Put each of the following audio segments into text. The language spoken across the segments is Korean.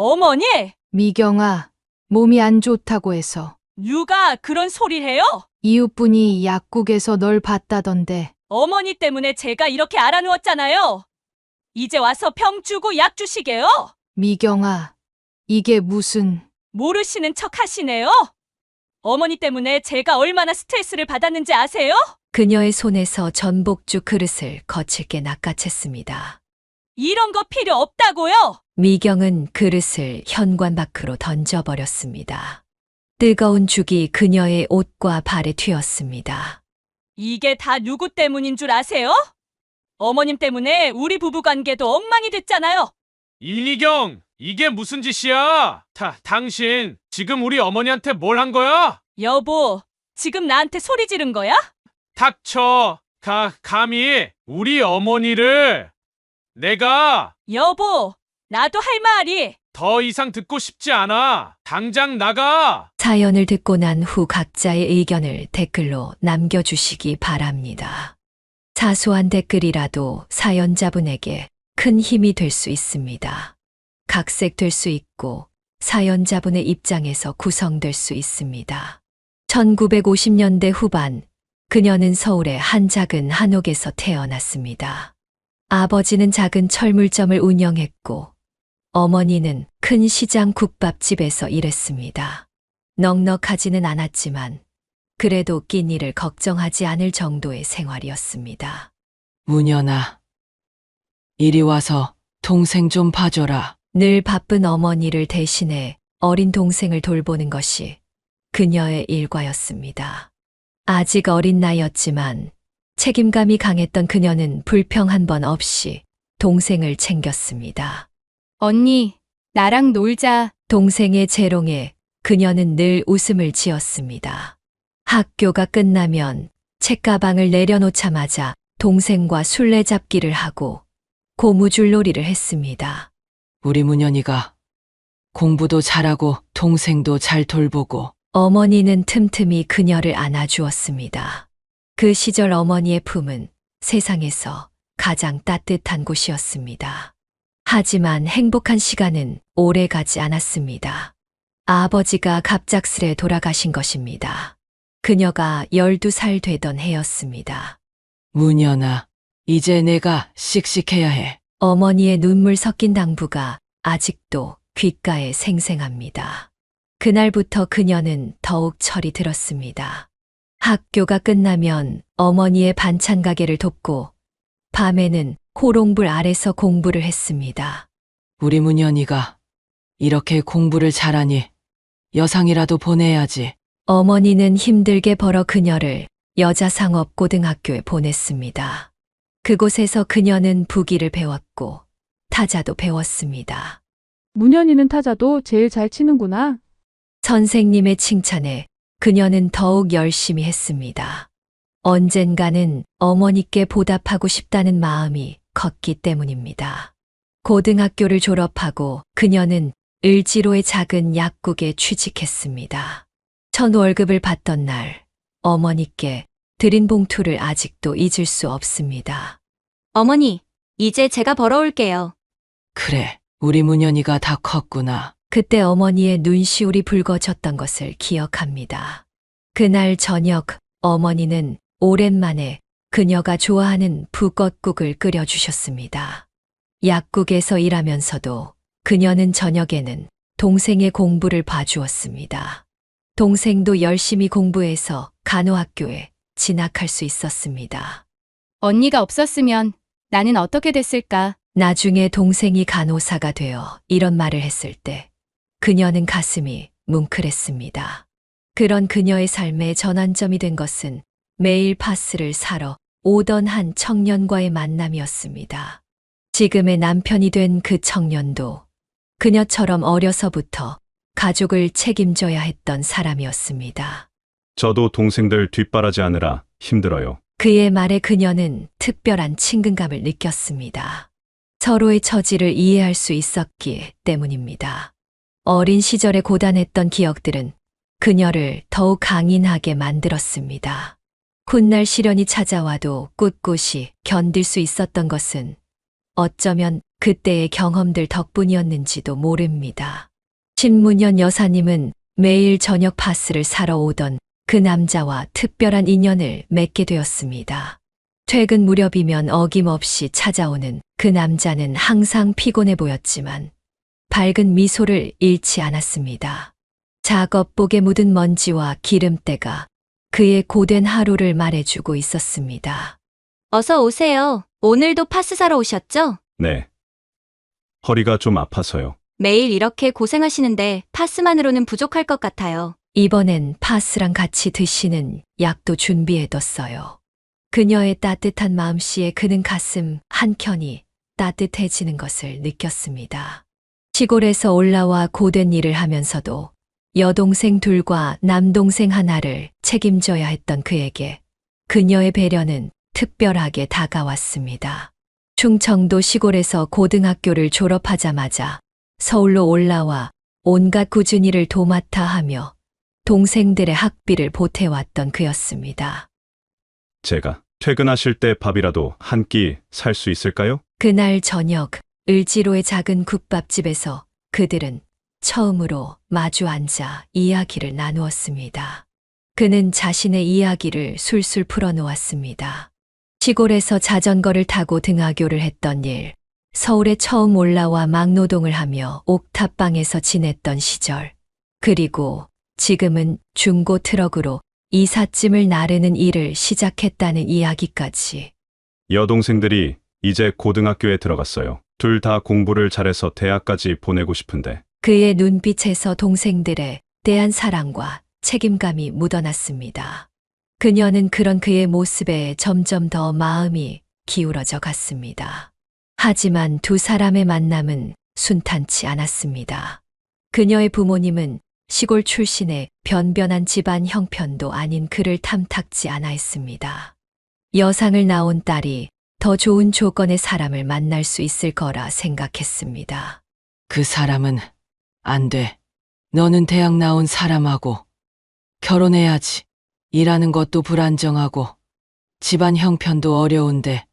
어머니! 미경아, 몸이 안 좋다고 해서 누가 그런 소리를 해요? 이웃분이 약국에서 널 봤다던데. 어머니 때문에 제가 이렇게 알아누웠잖아요. 이제 와서 병 주고 약 주시게요? 미경아, 이게 무슨... 모르시는 척 하시네요? 어머니 때문에 제가 얼마나 스트레스를 받았는지 아세요? 그녀의 손에서 전복죽 그릇을 거칠게 낚아챘습니다. 이런 거 필요 없다고요? 미경은 그릇을 현관 밖으로 던져버렸습니다. 뜨거운 죽이 그녀의 옷과 발에 튀었습니다. 이게 다 누구 때문인 줄 아세요? 어머님 때문에 우리 부부관계도 엉망이 됐잖아요. 이미경, 이게 무슨 짓이야? 당신 지금 우리 어머니한테 뭘 한 거야? 여보, 지금 나한테 소리 지른 거야? 닥쳐. 감히 우리 어머니를. 내가 여보, 나도 할 말이. 더 이상 듣고 싶지 않아. 당장 나가. 사연을 듣고 난 후 각자의 의견을 댓글로 남겨주시기 바랍니다. 사소한 댓글이라도 사연자분에게 큰 힘이 될 수 있습니다. 각색될 수 있고 사연자분의 입장에서 구성될 수 있습니다. 1950년대 후반, 그녀는 서울의 한 작은 한옥에서 태어났습니다. 아버지는 작은 철물점을 운영했고 어머니는 큰 시장 국밥집에서 일했습니다. 넉넉하지는 않았지만 그래도 끼니를 걱정하지 않을 정도의 생활이었습니다. 문연아, 이리 와서 동생 좀 봐줘라. 늘 바쁜 어머니를 대신해 어린 동생을 돌보는 것이 그녀의 일과였습니다. 아직 어린 나이였지만 책임감이 강했던 그녀는 불평 한 번 없이 동생을 챙겼습니다. 언니, 나랑 놀자. 동생의 재롱에 그녀는 늘 웃음을 지었습니다. 학교가 끝나면 책가방을 내려놓자마자 동생과 술래잡기를 하고 고무줄놀이를 했습니다. 우리 문연이가 공부도 잘하고 동생도 잘 돌보고. 어머니는 틈틈이 그녀를 안아주었습니다. 그 시절 어머니의 품은 세상에서 가장 따뜻한 곳이었습니다. 하지만 행복한 시간은 오래 가지 않았습니다. 아버지가 갑작스레 돌아가신 것입니다. 그녀가 12살 되던 해였습니다. 문연아, 이제 내가 씩씩해야 해. 어머니의 눈물 섞인 당부가 아직도 귓가에 생생합니다. 그날부터 그녀는 더욱 철이 들었습니다. 학교가 끝나면 어머니의 반찬 가게를 돕고 밤에는 호롱불 아래서 공부를 했습니다. 우리 문연이가 이렇게 공부를 잘하니 여상이라도 보내야지. 어머니는 힘들게 벌어 그녀를 여자상업고등학교에 보냈습니다. 그곳에서 그녀는 부기를 배웠고 타자도 배웠습니다. 문현이는 타자도 제일 잘 치는구나. 선생님의 칭찬에 그녀는 더욱 열심히 했습니다. 언젠가는 어머니께 보답하고 싶다는 마음이 컸기 때문입니다. 고등학교를 졸업하고 그녀는 을지로의 작은 약국에 취직했습니다. 첫 월급을 받던 날 어머니께 드린 봉투를 아직도 잊을 수 없습니다. 어머니, 이제 제가 벌어올게요. 그래, 우리 문연이가 다 컸구나. 그때 어머니의 눈시울이 붉어졌던 것을 기억합니다. 그날 저녁 어머니는 오랜만에 그녀가 좋아하는 북엇국을 끓여주셨습니다. 약국에서 일하면서도 그녀는 저녁에는 동생의 공부를 봐주었습니다. 동생도 열심히 공부해서 간호학교에 진학할 수 있었습니다. 언니가 없었으면 나는 어떻게 됐을까? 나중에 동생이 간호사가 되어 이런 말을 했을 때 그녀는 가슴이 뭉클했습니다. 그런 그녀의 삶의 전환점이 된 것은 매일 파스를 사러 오던 한 청년과의 만남이었습니다. 지금의 남편이 된 그 청년도 그녀처럼 어려서부터 가족을 책임져야 했던 사람이었습니다. 저도 동생들 뒷바라지하느라 힘들어요. 그의 말에 그녀는 특별한 친근감을 느꼈습니다. 서로의 처지를 이해할 수 있었기 때문입니다. 어린 시절에 고단했던 기억들은 그녀를 더욱 강인하게 만들었습니다. 훗날 시련이 찾아와도 꿋꿋이 견딜 수 있었던 것은 어쩌면 그때의 경험들 덕분이었는지도 모릅니다. 신문연 여사님은 매일 저녁 파스를 사러 오던 그 남자와 특별한 인연을 맺게 되었습니다. 퇴근 무렵이면 어김없이 찾아오는 그 남자는 항상 피곤해 보였지만 밝은 미소를 잃지 않았습니다. 작업복에 묻은 먼지와 기름때가 그의 고된 하루를 말해주고 있었습니다. 어서 오세요. 오늘도 파스 사러 오셨죠? 네. 허리가 좀 아파서요. 매일 이렇게 고생하시는데 파스만으로는 부족할 것 같아요. 이번엔 파스랑 같이 드시는 약도 준비해뒀어요. 그녀의 따뜻한 마음씨에 그는 가슴 한켠이 따뜻해지는 것을 느꼈습니다. 시골에서 올라와 고된 일을 하면서도 여동생 둘과 남동생 하나를 책임져야 했던 그에게 그녀의 배려는 특별하게 다가왔습니다. 충청도 시골에서 고등학교를 졸업하자마자 서울로 올라와 온갖 꾸준히 일을 도맡아 하며 동생들의 학비를 보태왔던 그였습니다. 제가 퇴근하실 때 밥이라도 한 끼 살 수 있을까요? 그날 저녁 을지로의 작은 국밥집에서 그들은 처음으로 마주 앉아 이야기를 나누었습니다. 그는 자신의 이야기를 술술 풀어놓았습니다. 시골에서 자전거를 타고 등하교를 했던 일, 서울에 처음 올라와 막노동을 하며 옥탑방에서 지냈던 시절, 그리고 지금은 중고 트럭으로 이삿짐을 나르는 일을 시작했다는 이야기까지. 여동생들이 이제 고등학교에 들어갔어요. 둘 다 공부를 잘해서 대학까지 보내고 싶은데 그의 눈빛에서 동생들에 대한 사랑과 책임감이 묻어났습니다. 그녀는 그런 그의 모습에 점점 더 마음이 기울어져 갔습니다. 하지만 두 사람의 만남은 순탄치 않았습니다. 그녀의 부모님은 시골 출신의 변변한 집안 형편도 아닌 그를 탐탁지 않아 했습니다. 여상을 낳은 딸이 더 좋은 조건의 사람을 만날 수 있을 거라 생각했습니다. 그 사람은 안 돼. 너는 대학 나온 사람하고 결혼해야지. 일하는 것도 불안정하고 집안 형편도 어려운데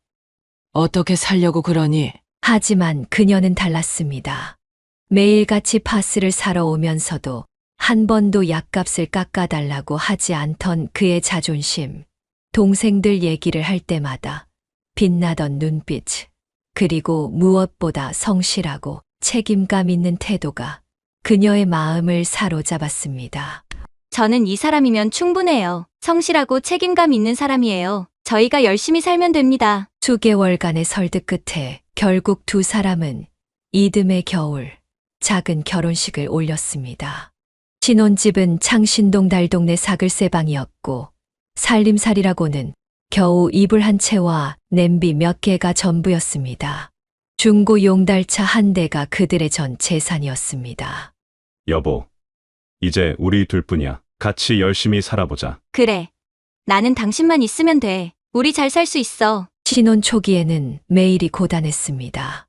어떻게 살려고 그러니? 하지만 그녀는 달랐습니다. 매일같이 파스를 사러 오면서도 한 번도 약값을 깎아달라고 하지 않던 그의 자존심, 동생들 얘기를 할 때마다 빛나던 눈빛, 그리고 무엇보다 성실하고 책임감 있는 태도가 그녀의 마음을 사로잡았습니다. 저는 이 사람이면 충분해요. 성실하고 책임감 있는 사람이에요. 저희가 열심히 살면 됩니다. 수개월간의 설득 끝에 결국 두 사람은 이듬해 겨울 작은 결혼식을 올렸습니다. 신혼집은 창신동 달동네 사글세방이었고 살림살이라고는 겨우 이불 한 채와 냄비 몇 개가 전부였습니다. 중고 용달차 한 대가 그들의 전 재산이었습니다. 여보, 이제 우리 둘뿐이야. 같이 열심히 살아보자. 그래. 나는 당신만 있으면 돼. 우리 잘 살 수 있어. 신혼 초기에는 매일이 고단했습니다.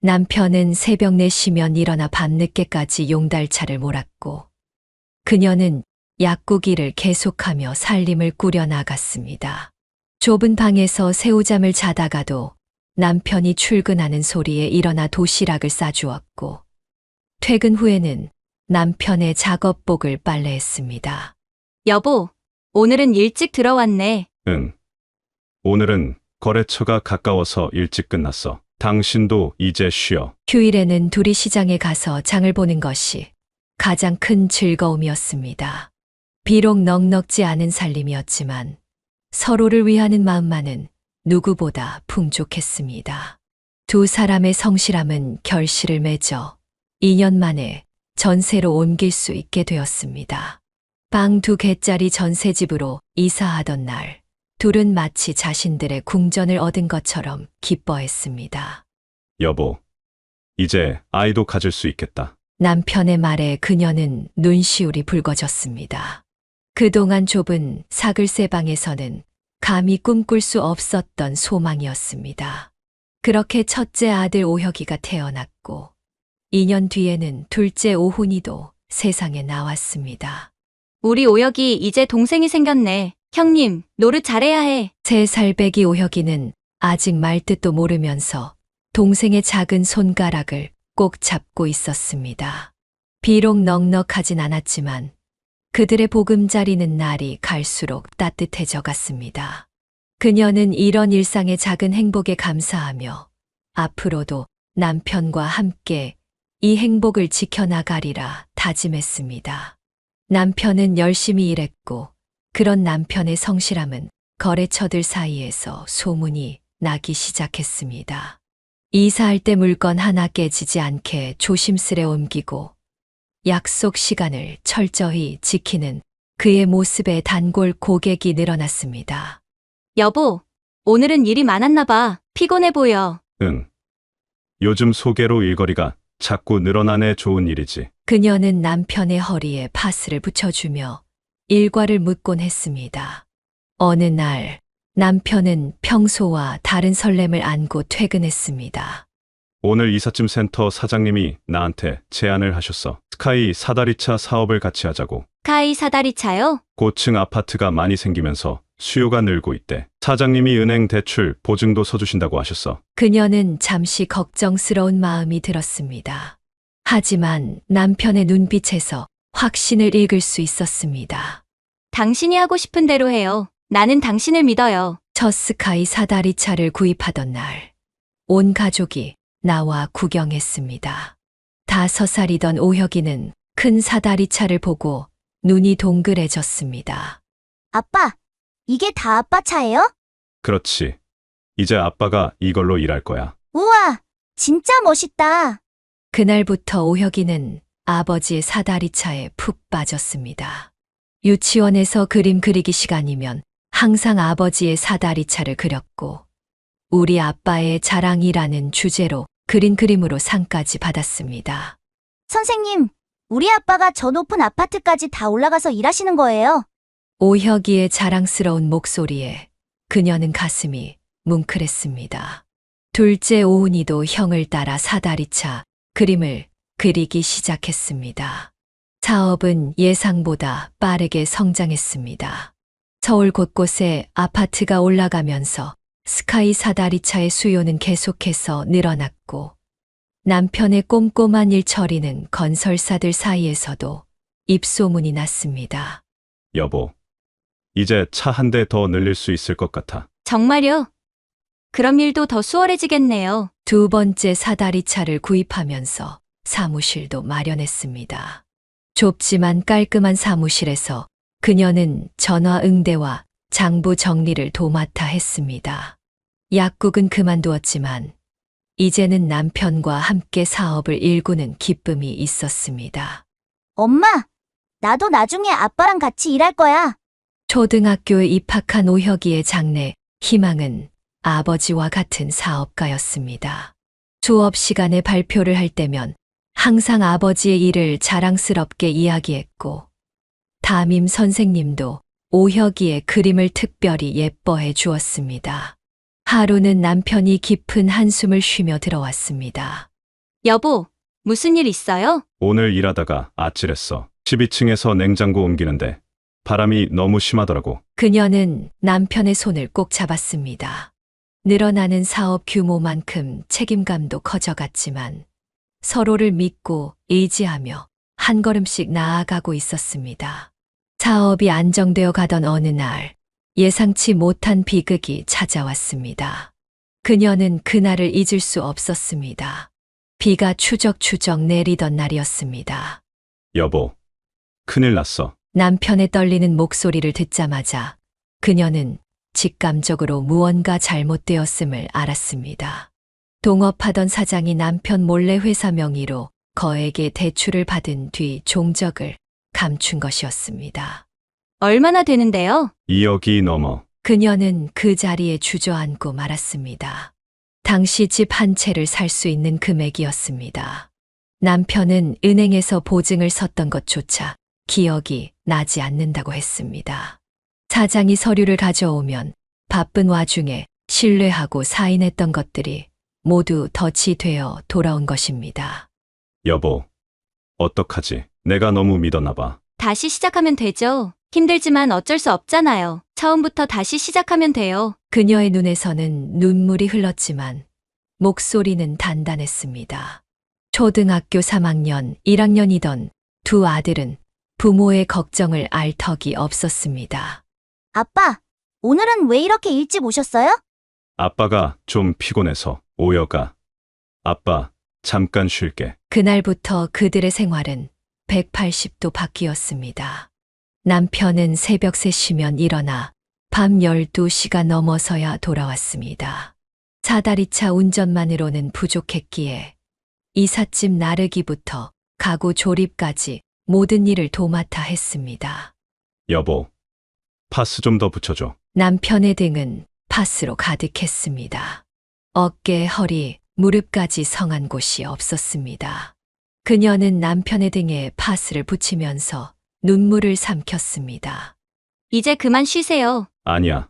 남편은 새벽 4시면 일어나 밤늦게까지 용달차를 몰았고 그녀는 약국 일을 계속하며 살림을 꾸려나갔습니다. 좁은 방에서 새우잠을 자다가도 남편이 출근하는 소리에 일어나 도시락을 싸주었고 퇴근 후에는 남편의 작업복을 빨래했습니다. 여보, 오늘은 일찍 들어왔네. 응. 오늘은 거래처가 가까워서 일찍 끝났어. 당신도 이제 쉬어. 휴일에는 둘이 시장에 가서 장을 보는 것이 가장 큰 즐거움이었습니다. 비록 넉넉지 않은 살림이었지만 서로를 위하는 마음만은 누구보다 풍족했습니다. 두 사람의 성실함은 결실을 맺어 2년 만에 전세로 옮길 수 있게 되었습니다. 방 2개짜리 전세집으로 이사하던 날, 둘은 마치 자신들의 궁전을 얻은 것처럼 기뻐했습니다. 여보, 이제 아이도 가질 수 있겠다. 남편의 말에 그녀는 눈시울이 붉어졌습니다. 그동안 좁은 사글세 방에서는 감히 꿈꿀 수 없었던 소망이었습니다. 그렇게 첫째 아들 오혁이가 태어났고 2년 뒤에는 둘째 오훈이도 세상에 나왔습니다. 우리 오혁이 이제 동생이 생겼네. 형님, 노릇 잘해야 해. 3살 배기 오혁이는 아직 말 뜻도 모르면서 동생의 작은 손가락을 꼭 잡고 있었습니다. 비록 넉넉하진 않았지만 그들의 보금자리는 날이 갈수록 따뜻해져 갔습니다. 그녀는 이런 일상의 작은 행복에 감사하며 앞으로도 남편과 함께 이 행복을 지켜나가리라 다짐했습니다. 남편은 열심히 일했고 그런 남편의 성실함은 거래처들 사이에서 소문이 나기 시작했습니다. 이사할 때 물건 하나 깨지지 않게 조심스레 옮기고 약속 시간을 철저히 지키는 그의 모습에 단골 고객이 늘어났습니다. 여보, 오늘은 일이 많았나 봐. 피곤해 보여. 응. 요즘 소개로 일거리가 자꾸 늘어나네. 좋은 일이지. 그녀는 남편의 허리에 파스를 붙여주며 일과를 묻곤 했습니다. 어느 날 남편은 평소와 다른 설렘을 안고 퇴근했습니다. 오늘 이삿짐 센터 사장님이 나한테 제안을 하셨어. 스카이 사다리차 사업을 같이 하자고. 카이 사다리차요? 고층 아파트가 많이 생기면서 수요가 늘고 있대. 사장님이 은행 대출 보증도 서주신다고 하셨어. 그녀는 잠시 걱정스러운 마음이 들었습니다. 하지만 남편의 눈빛에서 확신을 읽을 수 있었습니다. 당신이 하고 싶은 대로 해요. 나는 당신을 믿어요. 첫 스카이 사다리차를 구입하던 날, 온 가족이 나와 구경했습니다. 5살이던 오혁이는 큰 사다리차를 보고 눈이 동그래졌습니다. 아빠, 이게 다 아빠 차예요? 그렇지. 이제 아빠가 이걸로 일할 거야. 우와, 진짜 멋있다. 그날부터 오혁이는 아버지의 사다리차에 푹 빠졌습니다. 유치원에서 그림 그리기 시간이면 항상 아버지의 사다리차를 그렸고 우리 아빠의 자랑이라는 주제로 그린 그림으로 상까지 받았습니다. 선생님, 우리 아빠가 저 높은 아파트까지 다 올라가서 일하시는 거예요? 오혁이의 자랑스러운 목소리에 그녀는 가슴이 뭉클했습니다. 둘째 오은이도 형을 따라 사다리차 그림을 그리기 시작했습니다. 사업은 예상보다 빠르게 성장했습니다. 서울 곳곳에 아파트가 올라가면서 스카이 사다리차의 수요는 계속해서 늘어났고 남편의 꼼꼼한 일 처리는 건설사들 사이에서도 입소문이 났습니다. 여보, 이제 차 한 대 더 늘릴 수 있을 것 같아. 정말요? 그럼 일도 더 수월해지겠네요. 두 번째 사다리차를 구입하면서 사무실도 마련했습니다. 좁지만 깔끔한 사무실에서 그녀는 전화 응대와 장부 정리를 도맡아 했습니다. 약국은 그만두었지만 이제는 남편과 함께 사업을 일구는 기쁨이 있었습니다. 엄마, 나도 나중에 아빠랑 같이 일할 거야. 초등학교에 입학한 오혁이의 장래 희망은 아버지와 같은 사업가였습니다. 수업 시간에 발표를 할 때면 항상 아버지의 일을 자랑스럽게 이야기했고 담임 선생님도 오혁이의 그림을 특별히 예뻐해 주었습니다. 하루는 남편이 깊은 한숨을 쉬며 들어왔습니다. 여보, 무슨 일 있어요? 오늘 일하다가 아찔했어. 12층에서 냉장고 옮기는데 바람이 너무 심하더라고. 그녀는 남편의 손을 꼭 잡았습니다. 늘어나는 사업 규모만큼 책임감도 커져갔지만 서로를 믿고 의지하며 한 걸음씩 나아가고 있었습니다. 사업이 안정되어 가던 어느 날 예상치 못한 비극이 찾아왔습니다. 그녀는 그날을 잊을 수 없었습니다. 비가 추적추적 내리던 날이었습니다. 여보, 큰일 났어. 남편의 떨리는 목소리를 듣자마자 그녀는 직감적으로 무언가 잘못되었음을 알았습니다. 동업하던 사장이 남편 몰래 회사 명의로 거액의 대출을 받은 뒤 종적을 감춘 것이었습니다. 얼마나 되는데요? 2억이 넘어. 그녀는 그 자리에 주저앉고 말았습니다. 당시 집 한 채를 살 수 있는 금액이었습니다. 남편은 은행에서 보증을 섰던 것조차 기억이 나지 않는다고 했습니다. 사장이 서류를 가져오면 바쁜 와중에 신뢰하고 사인했던 것들이 모두 덫이 되어 돌아온 것입니다. 여보, 어떡하지? 내가 너무 믿었나 봐. 다시 시작하면 되죠. 힘들지만 어쩔 수 없잖아요. 처음부터 다시 시작하면 돼요. 그녀의 눈에서는 눈물이 흘렀지만 목소리는 단단했습니다. 초등학교 3학년, 1학년이던 두 아들은 부모의 걱정을 알 턱이 없었습니다. 아빠, 오늘은 왜 이렇게 일찍 오셨어요? 아빠가 좀 피곤해서. 오여가. 아빠, 잠깐 쉴게. 그날부터 그들의 생활은 180도 바뀌었습니다. 남편은 새벽 3시면 일어나 밤 12시가 넘어서야 돌아왔습니다. 사다리차 운전만으로는 부족했기에 이삿짐 나르기부터 가구 조립까지 모든 일을 도맡아 했습니다. 여보, 파스 좀 더 붙여줘. 남편의 등은 파스로 가득했습니다. 어깨, 허리, 무릎까지 성한 곳이 없었습니다. 그녀는 남편의 등에 파스를 붙이면서 눈물을 삼켰습니다. 이제 그만 쉬세요. 아니야.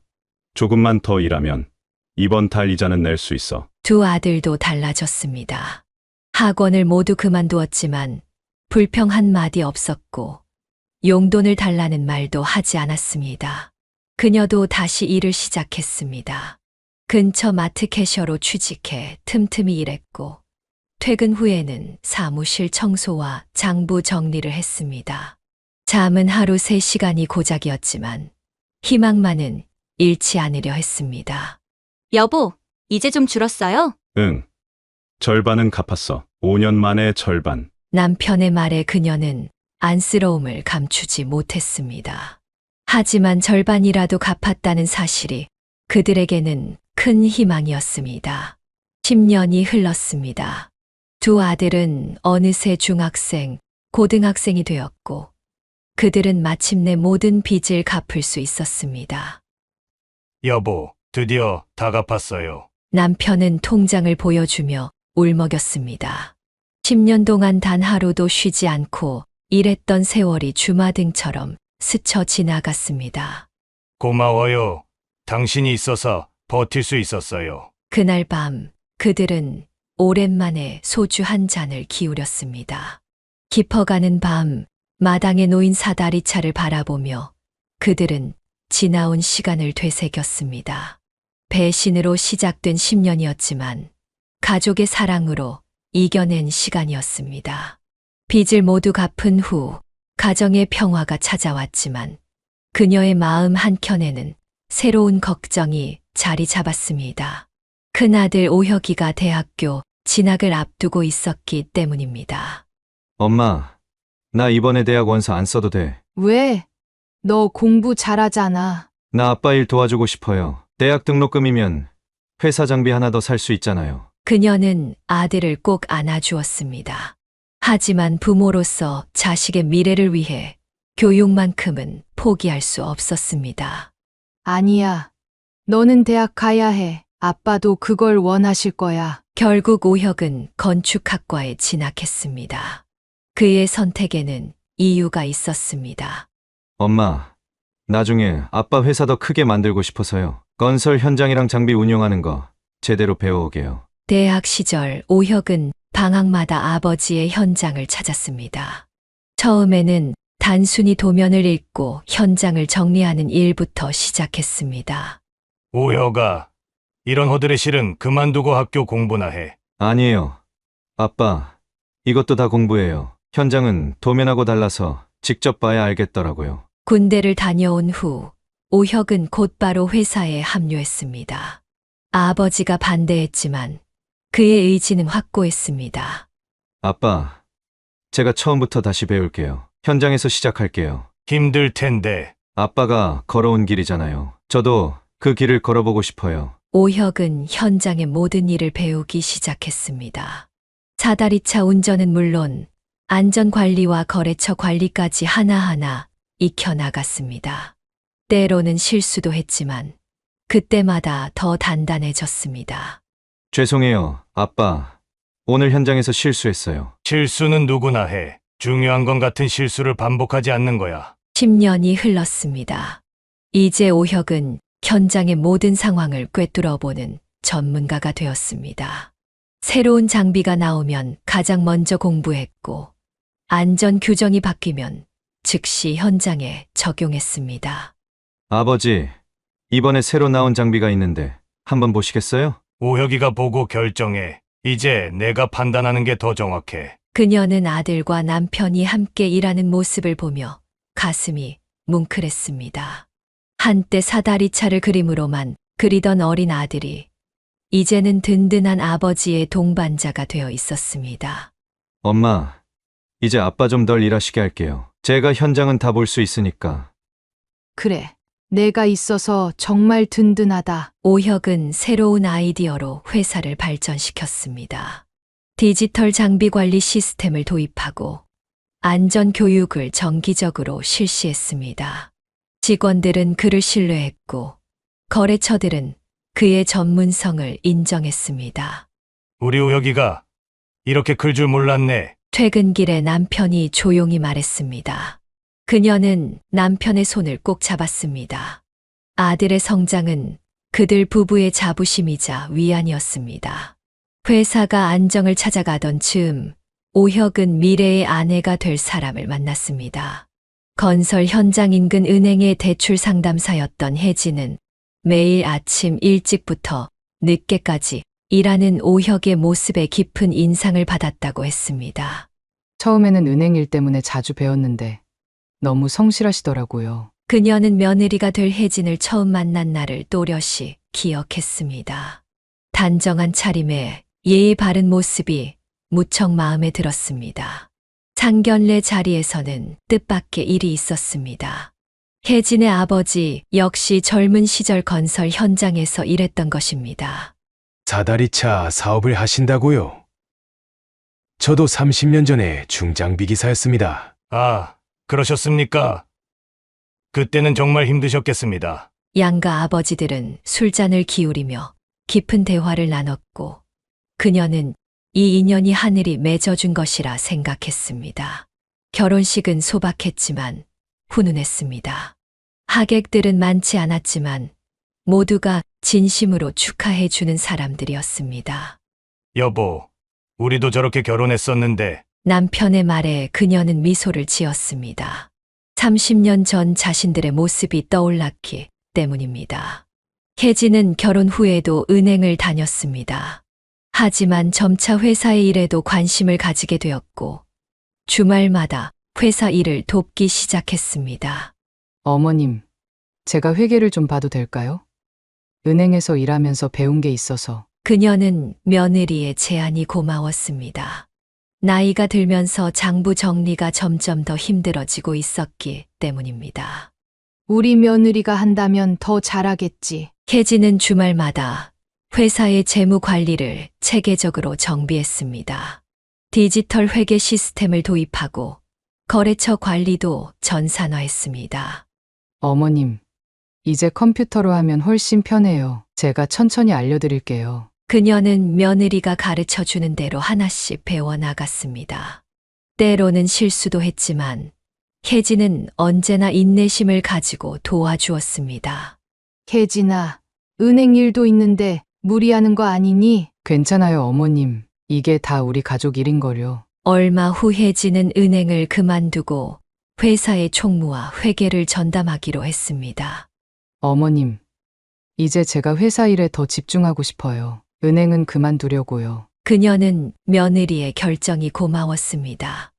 조금만 더 일하면 이번 달 이자는 낼 수 있어. 두 아들도 달라졌습니다. 학원을 모두 그만두었지만 불평 한마디 없었고 용돈을 달라는 말도 하지 않았습니다. 그녀도 다시 일을 시작했습니다. 근처 마트 캐셔로 취직해 틈틈이 일했고 퇴근 후에는 사무실 청소와 장부 정리를 했습니다. 잠은 하루 3시간이 고작이었지만 희망만은 잃지 않으려 했습니다. 여보, 이제 좀 줄었어요? 응. 절반은 갚았어. 5년 만에 절반. 남편의 말에 그녀는 안쓰러움을 감추지 못했습니다. 하지만 절반이라도 갚았다는 사실이 그들에게는 큰 희망이었습니다. 10년이 흘렀습니다. 두 아들은 어느새 중학생, 고등학생이 되었고 그들은 마침내 모든 빚을 갚을 수 있었습니다. 여보, 드디어 다 갚았어요. 남편은 통장을 보여주며 울먹였습니다. 10년 동안 단 하루도 쉬지 않고 일했던 세월이 주마등처럼 스쳐 지나갔습니다. 고마워요. 당신이 있어서 버틸 수 있었어요. 그날 밤 그들은 오랜만에 소주 한 잔을 기울였습니다. 깊어가는 밤 마당에 놓인 사다리차를 바라보며 그들은 지나온 시간을 되새겼습니다. 배신으로 시작된 10년이었지만 가족의 사랑으로 이겨낸 시간이었습니다. 빚을 모두 갚은 후 가정의 평화가 찾아왔지만 그녀의 마음 한켠에는 새로운 걱정이 자리 잡았습니다. 큰아들 오혁이가 대학교 진학을 앞두고 있었기 때문입니다. 엄마, 나 이번에 대학 원서 안 써도 돼. 왜? 너 공부 잘하잖아. 나 아빠 일 도와주고 싶어요. 대학 등록금이면 회사 장비 하나 더 살 수 있잖아요. 그녀는 아들을 꼭 안아주었습니다. 하지만 부모로서 자식의 미래를 위해 교육만큼은 포기할 수 없었습니다. 아니야. 너는 대학 가야 해. 아빠도 그걸 원하실 거야. 결국 오혁은 건축학과에 진학했습니다. 그의 선택에는 이유가 있었습니다. 엄마, 나중에 아빠 회사 더 크게 만들고 싶어서요. 건설 현장이랑 장비 운영하는 거 제대로 배워오게요. 대학 시절 오혁은 방학마다 아버지의 현장을 찾았습니다. 처음에는 단순히 도면을 읽고 현장을 정리하는 일부터 시작했습니다. 오여가, 이런 허들의 실은 그만두고 학교 공부나 해. 아니에요. 아빠, 이것도 다 공부예요. 현장은 도면하고 달라서 직접 봐야 알겠더라고요. 군대를 다녀온 후 오혁은 곧바로 회사에 합류했습니다. 아버지가 반대했지만 그의 의지는 확고했습니다. 아빠, 제가 처음부터 다시 배울게요. 현장에서 시작할게요. 힘들 텐데. 아빠가 걸어온 길이잖아요. 저도 그 길을 걸어보고 싶어요. 오혁은 현장의 모든 일을 배우기 시작했습니다. 사다리차 운전은 물론 안전관리와 거래처 관리까지 하나하나 익혀나갔습니다. 때로는 실수도 했지만 그때마다 더 단단해졌습니다. 죄송해요, 아빠. 오늘 현장에서 실수했어요. 실수는 누구나 해. 중요한 건 같은 실수를 반복하지 않는 거야. 10년이 흘렀습니다. 이제 오혁은 현장의 모든 상황을 꿰뚫어보는 전문가가 되었습니다. 새로운 장비가 나오면 가장 먼저 공부했고 안전 규정이 바뀌면 즉시 현장에 적용했습니다. 아버지, 이번에 새로 나온 장비가 있는데 한번 보시겠어요? 오혁이가 보고 결정해. 이제 내가 판단하는 게 더 정확해. 그녀는 아들과 남편이 함께 일하는 모습을 보며 가슴이 뭉클했습니다. 한때 사다리차를 그림으로만 그리던 어린 아들이 이제는 든든한 아버지의 동반자가 되어 있었습니다. 엄마, 이제 아빠 좀 덜 일하시게 할게요. 제가 현장은 다 볼 수 있으니까. 그래. 내가 있어서 정말 든든하다. 오혁은 새로운 아이디어로 회사를 발전시켰습니다. 디지털 장비 관리 시스템을 도입하고 안전 교육을 정기적으로 실시했습니다. 직원들은 그를 신뢰했고 거래처들은 그의 전문성을 인정했습니다. 우리 오혁이가 이렇게 클 줄 몰랐네. 퇴근길에 남편이 조용히 말했습니다. 그녀는 남편의 손을 꼭 잡았습니다. 아들의 성장은 그들 부부의 자부심이자 위안이었습니다. 회사가 안정을 찾아가던 즈음, 오혁은 미래의 아내가 될 사람을 만났습니다. 건설 현장 인근 은행의 대출 상담사였던 혜진은 매일 아침 일찍부터 늦게까지 일하는 오혁의 모습에 깊은 인상을 받았다고 했습니다. 처음에는 은행 일 때문에 자주 배웠는데 너무 성실하시더라고요. 그녀는 며느리가 될 혜진을 처음 만난 날을 또렷이 기억했습니다. 단정한 차림에 예의 바른 모습이 무척 마음에 들었습니다. 상견례 자리에서는 뜻밖의 일이 있었습니다. 혜진의 아버지 역시 젊은 시절 건설 현장에서 일했던 것입니다. 사다리차 사업을 하신다고요? 저도 30년 전에 중장비 기사였습니다. 아, 그러셨습니까? 그때는 정말 힘드셨겠습니다. 양가 아버지들은 술잔을 기울이며 깊은 대화를 나눴고 그녀는 이 인연이 하늘이 맺어준 것이라 생각했습니다. 결혼식은 소박했지만 훈훈했습니다. 하객들은 많지 않았지만 모두가 진심으로 축하해 주는 사람들이었습니다. 여보, 우리도 저렇게 결혼했었는데. 남편의 말에 그녀는 미소를 지었습니다. 30년 전 자신들의 모습이 떠올랐기 때문입니다. 혜진은 결혼 후에도 은행을 다녔습니다. 하지만 점차 회사의 일에도 관심을 가지게 되었고 주말마다 회사 일을 돕기 시작했습니다. 어머님, 제가 회계를 좀 봐도 될까요? 은행에서 일하면서 배운 게 있어서. 그녀는 며느리의 제안이 고마웠습니다. 나이가 들면서 장부 정리가 점점 더 힘들어지고 있었기 때문입니다. 우리 며느리가 한다면 더 잘하겠지. 혜진은 주말마다 회사의 재무 관리를 체계적으로 정비했습니다. 디지털 회계 시스템을 도입하고 거래처 관리도 전산화했습니다. 어머님, 이제 컴퓨터로 하면 훨씬 편해요. 제가 천천히 알려드릴게요. 그녀는 며느리가 가르쳐 주는 대로 하나씩 배워나갔습니다. 때로는 실수도 했지만 혜진은 언제나 인내심을 가지고 도와주었습니다. 혜진아, 은행 일도 있는데 무리하는 거 아니니? 괜찮아요, 어머님. 이게 다 우리 가족 일인걸요. 얼마 후 혜진은 은행을 그만두고 회사의 총무와 회계를 전담하기로 했습니다. 어머님, 이제 제가 회사 일에 더 집중하고 싶어요. 은행은 그만두려고요. 그녀는 며느리의 결정이 고마웠습니다.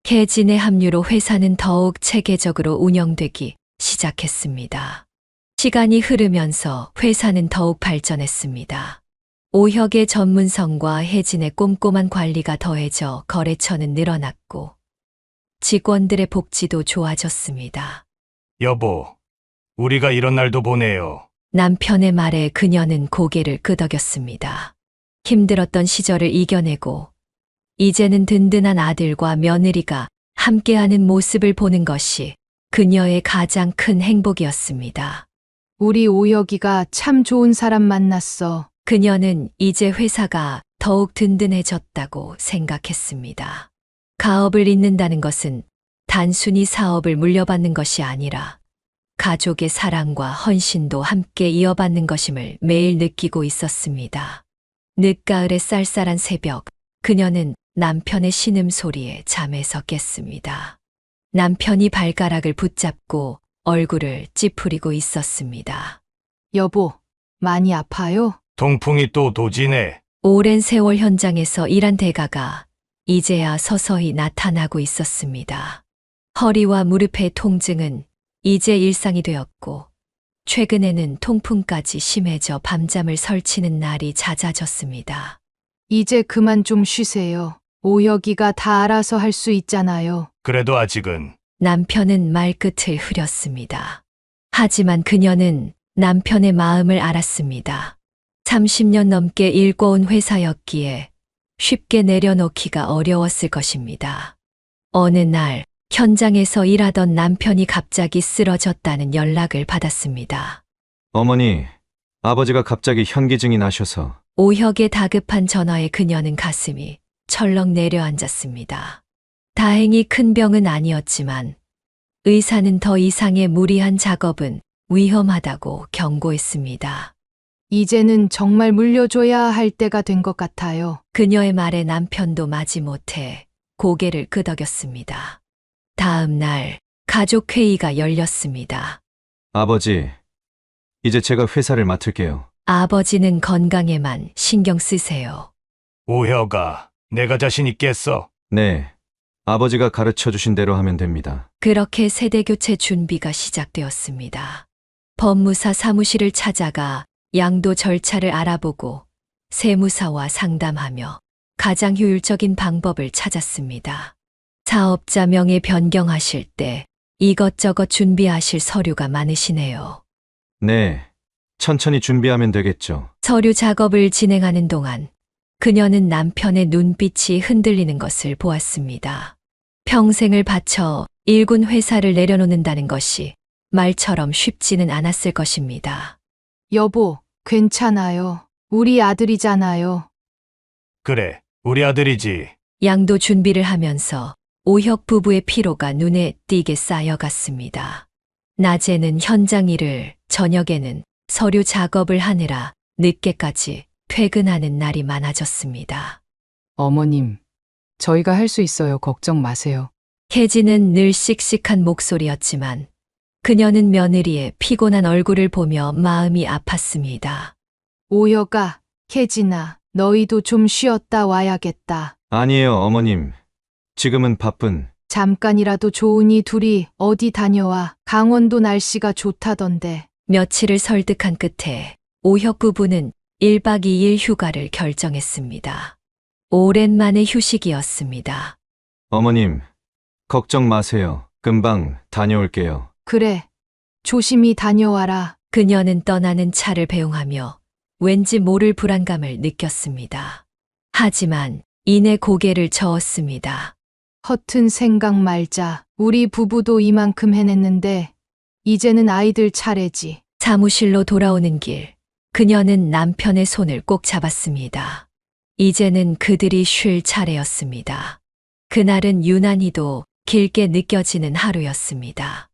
혜진의 합류로 회사는 더욱 체계적으로 운영되기 시작했습니다. 시간이 흐르면서 회사는 더욱 발전했습니다. 오혁의 전문성과 혜진의 꼼꼼한 관리가 더해져 거래처는 늘어났고 직원들의 복지도 좋아졌습니다. 여보, 우리가 이런 날도 보내요. 남편의 말에 그녀는 고개를 끄덕였습니다. 힘들었던 시절을 이겨내고 이제는 든든한 아들과 며느리가 함께하는 모습을 보는 것이 그녀의 가장 큰 행복이었습니다. 우리 오혁이가 참 좋은 사람 만났어. 그녀는 이제 회사가 더욱 든든해졌다고 생각했습니다. 가업을 잇는다는 것은 단순히 사업을 물려받는 것이 아니라 가족의 사랑과 헌신도 함께 이어받는 것임을 매일 느끼고 있었습니다. 늦가을의 쌀쌀한 새벽, 그녀는 남편의 신음소리에 잠에서 깼습니다. 남편이 발가락을 붙잡고 얼굴을 찌푸리고 있었습니다. 여보, 많이 아파요? 통풍이 또 도지네. 오랜 세월 현장에서 일한 대가가 이제야 서서히 나타나고 있었습니다. 허리와 무릎의 통증은 이제 일상이 되었고, 최근에는 통풍까지 심해져 밤잠을 설치는 날이 잦아졌습니다. 이제 그만 좀 쉬세요. 오혁이가 다 알아서 할 수 있잖아요. 그래도 아직은 남편은 말끝을 흐렸습니다. 하지만 그녀는 남편의 마음을 알았습니다. 30년 넘게 일궈온 회사였기에 쉽게 내려놓기가 어려웠을 것입니다. 어느 날 현장에서 일하던 남편이 갑자기 쓰러졌다는 연락을 받았습니다. 어머니, 아버지가 갑자기 현기증이 나셔서. 오혁의 다급한 전화에 그녀는 가슴이 철렁 내려앉았습니다. 다행히 큰 병은 아니었지만 의사는 더 이상의 무리한 작업은 위험하다고 경고했습니다. 이제는 정말 물려줘야 할 때가 된 것 같아요. 그녀의 말에 남편도 마지못해 고개를 끄덕였습니다. 다음 날 가족 회의가 열렸습니다. 아버지, 이제 제가 회사를 맡을게요. 아버지는 건강에만 신경 쓰세요. 오혁아, 내가 자신 있겠어. 네, 아버지가 가르쳐 주신 대로 하면 됩니다. 그렇게 세대교체 준비가 시작되었습니다. 법무사 사무실을 찾아가 양도 절차를 알아보고 세무사와 상담하며 가장 효율적인 방법을 찾았습니다. 사업자 명의 변경하실 때 이것저것 준비하실 서류가 많으시네요. 네, 천천히 준비하면 되겠죠. 서류 작업을 진행하는 동안 그녀는 남편의 눈빛이 흔들리는 것을 보았습니다. 평생을 바쳐 일군 회사를 내려놓는다는 것이 말처럼 쉽지는 않았을 것입니다. 여보, 괜찮아요. 우리 아들이잖아요. 그래, 우리 아들이지. 양도 준비를 하면서 오혁 부부의 피로가 눈에 띄게 쌓여갔습니다. 낮에는 현장 일을, 저녁에는 서류 작업을 하느라 늦게까지 퇴근하는 날이 많아졌습니다. 어머님, 저희가 할 수 있어요. 걱정 마세요. 혜진은 늘 씩씩한 목소리였지만 그녀는 며느리의 피곤한 얼굴을 보며 마음이 아팠습니다. 오혁아, 혜진아, 너희도 좀 쉬었다 와야겠다. 아니에요, 어머님. 지금은 바쁜. 잠깐이라도 좋으니 둘이 어디 다녀와. 강원도 날씨가 좋다던데. 며칠을 설득한 끝에 오혁 부부는 1박 2일 휴가를 결정했습니다. 오랜만의 휴식이었습니다. 어머님, 걱정 마세요. 금방 다녀올게요. 그래, 조심히 다녀와라. 그녀는 떠나는 차를 배웅하며 왠지 모를 불안감을 느꼈습니다. 하지만 이내 고개를 저었습니다. 허튼 생각 말자. 우리 부부도 이만큼 해냈는데 이제는 아이들 차례지. 사무실로 돌아오는 길, 그녀는 남편의 손을 꼭 잡았습니다. 이제는 그들이 쉴 차례였습니다. 그날은 유난히도 길게 느껴지는 하루였습니다.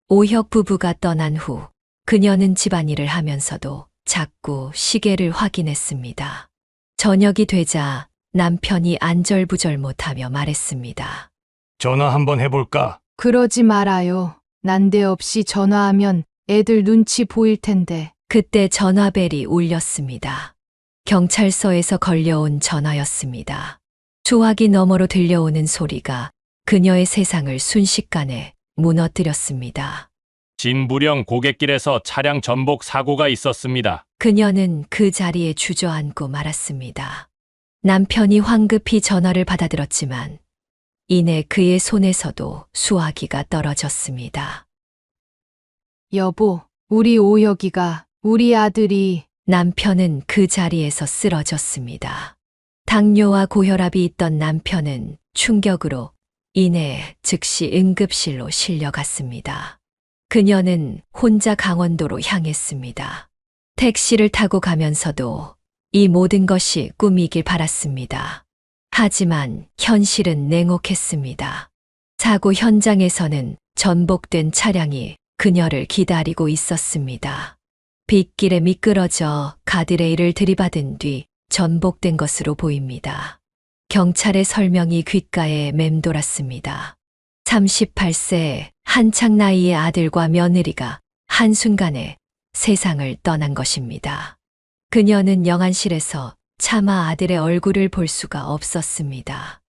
오혁 부부가 떠난 후 그녀는 집안일을 하면서도 자꾸 시계를 확인했습니다. 저녁이 되자 남편이 안절부절 못하며 말했습니다. 전화 한번 해볼까? 그러지 말아요. 난데없이 전화하면 애들 눈치 보일 텐데. 그때 전화벨이 울렸습니다. 경찰서에서 걸려온 전화였습니다. 수화기 너머로 들려오는 소리가 그녀의 세상을 순식간에 무너뜨렸습니다. 진부령 고갯길에서 차량 전복 사고가 있었습니다. 그녀는 그 자리에 주저앉고 말았습니다. 남편이 황급히 전화를 받아들었지만 이내 그의 손에서도 수화기가 떨어졌습니다. 여보, 우리 오혁이가, 우리 아들이. 남편은 그 자리에서 쓰러졌습니다. 당뇨와 고혈압이 있던 남편은 충격으로 이내 즉시 응급실로 실려갔습니다. 그녀는 혼자 강원도로 향했습니다. 택시를 타고 가면서도 이 모든 것이 꿈이길 바랐습니다. 하지만 현실은 냉혹했습니다. 사고 현장에서는 전복된 차량이 그녀를 기다리고 있었습니다. 빗길에 미끄러져 가드레일을 들이받은 뒤 전복된 것으로 보입니다. 경찰의 설명이 귓가에 맴돌았습니다. 38세 한창 나이의 아들과 며느리가 한순간에 세상을 떠난 것입니다. 그녀는 영안실에서 차마 아들의 얼굴을 볼 수가 없었습니다.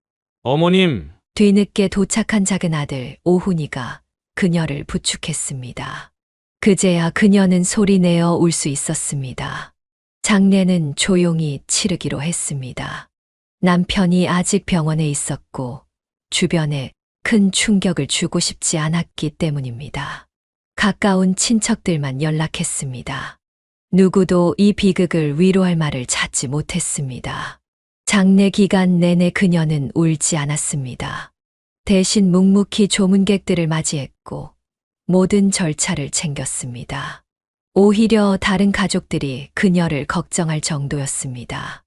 어머님, 뒤늦게 도착한 작은 아들 오훈이가 그녀를 부축했습니다. 그제야 그녀는 소리내어 울 수 있었습니다. 장례는 조용히 치르기로 했습니다. 남편이 아직 병원에 있었고 주변에 큰 충격을 주고 싶지 않았기 때문입니다. 가까운 친척들만 연락했습니다. 누구도 이 비극을 위로할 말을 찾지 못했습니다. 장례 기간 내내 그녀는 울지 않았습니다. 대신 묵묵히 조문객들을 맞이했고 모든 절차를 챙겼습니다. 오히려 다른 가족들이 그녀를 걱정할 정도였습니다.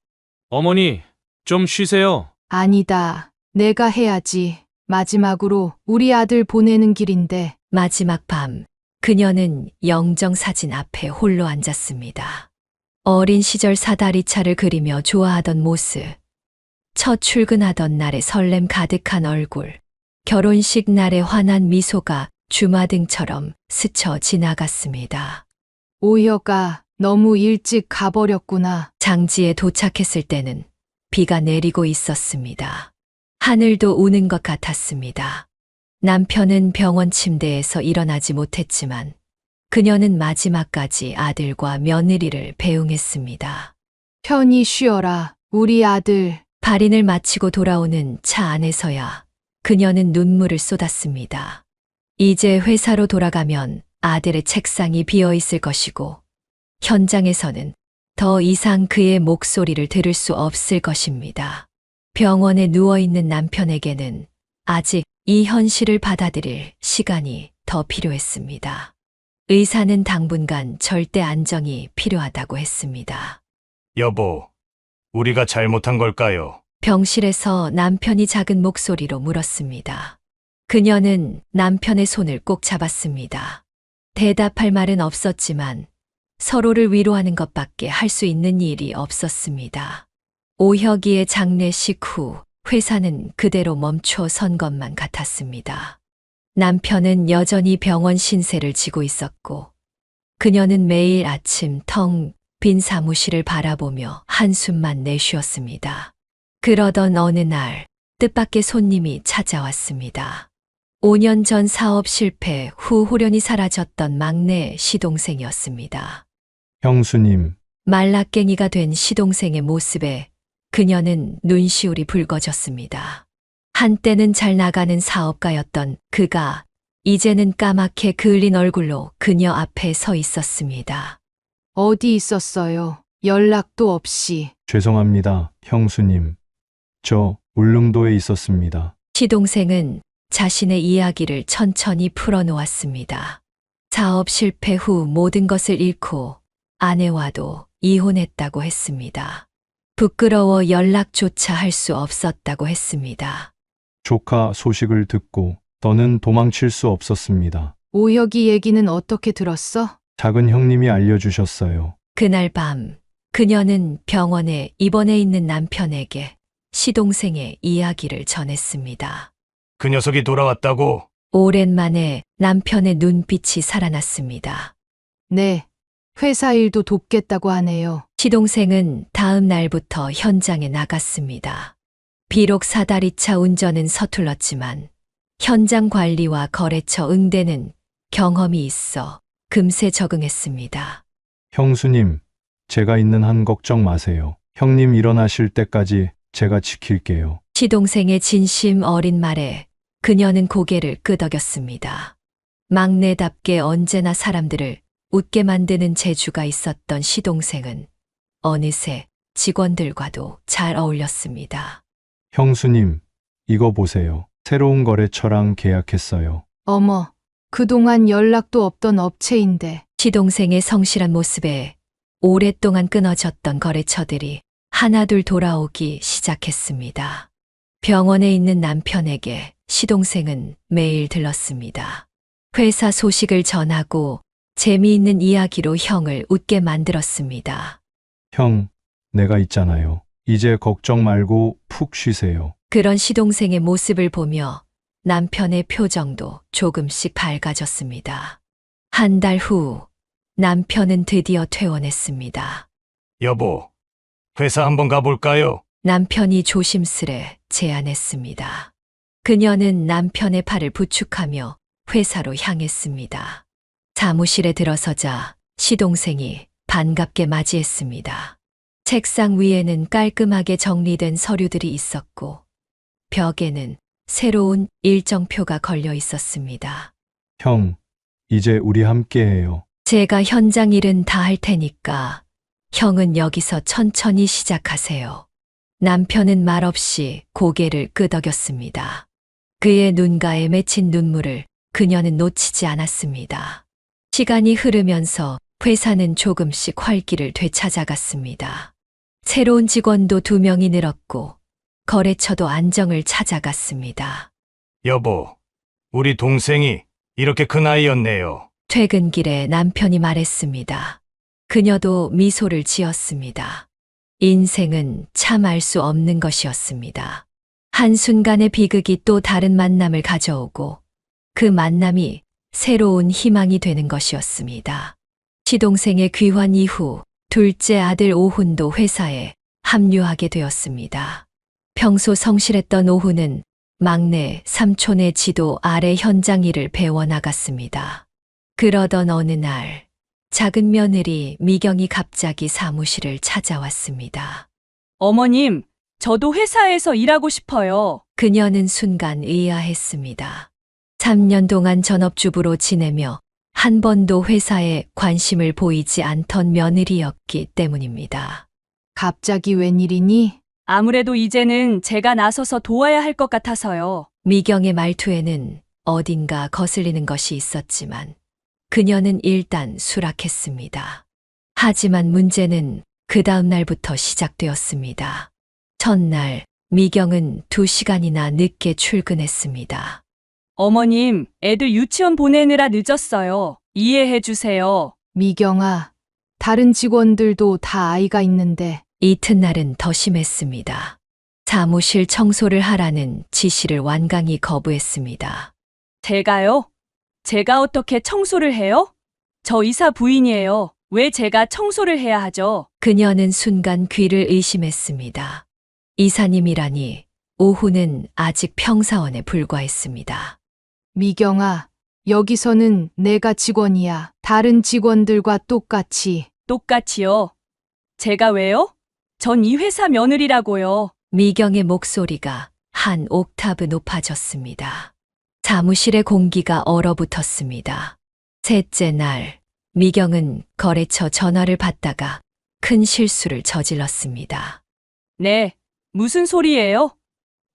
어머니, 좀 쉬세요. 아니다. 내가 해야지. 마지막으로 우리 아들 보내는 길인데. 마지막 밤, 그녀는 영정사진 앞에 홀로 앉았습니다. 어린 시절 사다리차를 그리며 좋아하던 모습, 첫 출근하던 날의 설렘 가득한 얼굴, 결혼식 날의 환한 미소가 주마등처럼 스쳐 지나갔습니다. 오혁아, 너무 일찍 가버렸구나. 장지에 도착했을 때는 비가 내리고 있었습니다. 하늘도 우는 것 같았습니다. 남편은 병원 침대에서 일어나지 못했지만 그녀는 마지막까지 아들과 며느리를 배웅했습니다. 편히 쉬어라, 우리 아들. 발인을 마치고 돌아오는 차 안에서야 그녀는 눈물을 쏟았습니다. 이제 회사로 돌아가면 아들의 책상이 비어 있을 것이고 현장에서는 더 이상 그의 목소리를 들을 수 없을 것입니다. 병원에 누워있는 남편에게는 아직 이 현실을 받아들일 시간이 더 필요했습니다. 의사는 당분간 절대 안정이 필요하다고 했습니다. 여보, 우리가 잘못한 걸까요? 병실에서 남편이 작은 목소리로 물었습니다. 그녀는 남편의 손을 꼭 잡았습니다. 대답할 말은 없었지만 서로를 위로하는 것밖에 할 수 있는 일이 없었습니다. 오혁이의 장례식 후 회사는 그대로 멈춰 선 것만 같았습니다. 남편은 여전히 병원 신세를 지고 있었고 그녀는 매일 아침 텅 빈 사무실을 바라보며 한숨만 내쉬었습니다. 그러던 어느 날 뜻밖의 손님이 찾아왔습니다. 5년 전 사업 실패 후 홀연히 사라졌던 막내 시동생이었습니다. 형수님, 말라깽이가 된 시동생의 모습에 그녀는 눈시울이 붉어졌습니다. 한때는 잘 나가는 사업가였던 그가 이제는 까맣게 그을린 얼굴로 그녀 앞에 서 있었습니다. 어디 있었어요? 연락도 없이. 죄송합니다, 형수님. 저 울릉도에 있었습니다. 시동생은 자신의 이야기를 천천히 풀어놓았습니다. 사업 실패 후 모든 것을 잃고 아내와도 이혼했다고 했습니다. 부끄러워 연락조차 할 수 없었다고 했습니다. 조카 소식을 듣고 더는 도망칠 수 없었습니다. 오혁이 얘기는 어떻게 들었어? 작은 형님이 알려주셨어요. 그날 밤 그녀는 병원에 입원해 있는 남편에게 시동생의 이야기를 전했습니다. 그 녀석이 돌아왔다고? 오랜만에 남편의 눈빛이 살아났습니다. 네, 회사 일도 돕겠다고 하네요. 시동생은 다음 날부터 현장에 나갔습니다. 비록 사다리차 운전은 서툴렀지만 현장 관리와 거래처 응대는 경험이 있어 금세 적응했습니다. 형수님, 제가 있는 한 걱정 마세요. 형님 일어나실 때까지 제가 지킬게요. 시동생의 진심 어린 말에 그녀는 고개를 끄덕였습니다. 막내답게 언제나 사람들을 웃게 만드는 재주가 있었던 시동생은 어느새 직원들과도 잘 어울렸습니다. 형수님, 이거 보세요. 새로운 거래처랑 계약했어요. 어머, 그동안 연락도 없던 업체인데. 시동생의 성실한 모습에 오랫동안 끊어졌던 거래처들이 하나둘 돌아오기 시작했습니다. 병원에 있는 남편에게 시동생은 매일 들렀습니다. 회사 소식을 전하고 재미있는 이야기로 형을 웃게 만들었습니다. 형, 내가 있잖아요. 이제 걱정 말고 푹 쉬세요. 그런 시동생의 모습을 보며 남편의 표정도 조금씩 밝아졌습니다. 한 달 후 남편은 드디어 퇴원했습니다. 여보, 회사 한번 가볼까요? 남편이 조심스레 제안했습니다. 그녀는 남편의 팔을 부축하며 회사로 향했습니다. 사무실에 들어서자 시동생이 반갑게 맞이했습니다. 책상 위에는 깔끔하게 정리된 서류들이 있었고, 벽에는 새로운 일정표가 걸려 있었습니다. 형, 이제 우리 함께해요. 제가 현장 일은 다 할 테니까 형은 여기서 천천히 시작하세요. 남편은 말없이 고개를 끄덕였습니다. 그의 눈가에 맺힌 눈물을 그녀는 놓치지 않았습니다. 시간이 흐르면서 회사는 조금씩 활기를 되찾아갔습니다. 새로운 직원도 2명이 늘었고 거래처도 안정을 찾아갔습니다. 여보, 우리 동생이 이렇게 큰 아이였네요. 퇴근길에 남편이 말했습니다. 그녀도 미소를 지었습니다. 인생은 참 알 수 없는 것이었습니다. 한순간의 비극이 또 다른 만남을 가져오고 그 만남이 새로운 희망이 되는 것이었습니다. 시동생의 귀환 이후 둘째 아들 오훈도 회사에 합류하게 되었습니다. 평소 성실했던 오훈은 막내 삼촌의 지도 아래 현장 일을 배워나갔습니다. 그러던 어느 날 작은 며느리 미경이 갑자기 사무실을 찾아왔습니다. 어머님, 저도 회사에서 일하고 싶어요. 그녀는 순간 의아했습니다. 3년 동안 전업주부로 지내며 한 번도 회사에 관심을 보이지 않던 며느리였기 때문입니다. 갑자기 웬일이니? 아무래도 이제는 제가 나서서 도와야 할 것 같아서요. 미경의 말투에는 어딘가 거슬리는 것이 있었지만 그녀는 일단 수락했습니다. 하지만 문제는 그 다음 날부터 시작되었습니다. 첫날, 미경은 2시간이나 늦게 출근했습니다. 어머님, 애들 유치원 보내느라 늦었어요. 이해해 주세요. 미경아, 다른 직원들도 다 아이가 있는데. 이튿날은 더 심했습니다. 사무실 청소를 하라는 지시를 완강히 거부했습니다. 제가요? 제가 어떻게 청소를 해요? 저 이사 부인이에요. 왜 제가 청소를 해야 하죠? 그녀는 순간 귀를 의심했습니다. 이사님이라니 오후는 아직 평사원에 불과했습니다. 미경아, 여기서는 내가 직원이야. 다른 직원들과 똑같이. 똑같이요? 제가 왜요? 전 이 회사 며느리라고요. 미경의 목소리가 한 옥타브 높아졌습니다. 사무실의 공기가 얼어붙었습니다. 셋째 날, 미경은 거래처 전화를 받다가 큰 실수를 저질렀습니다. 네, 무슨 소리예요?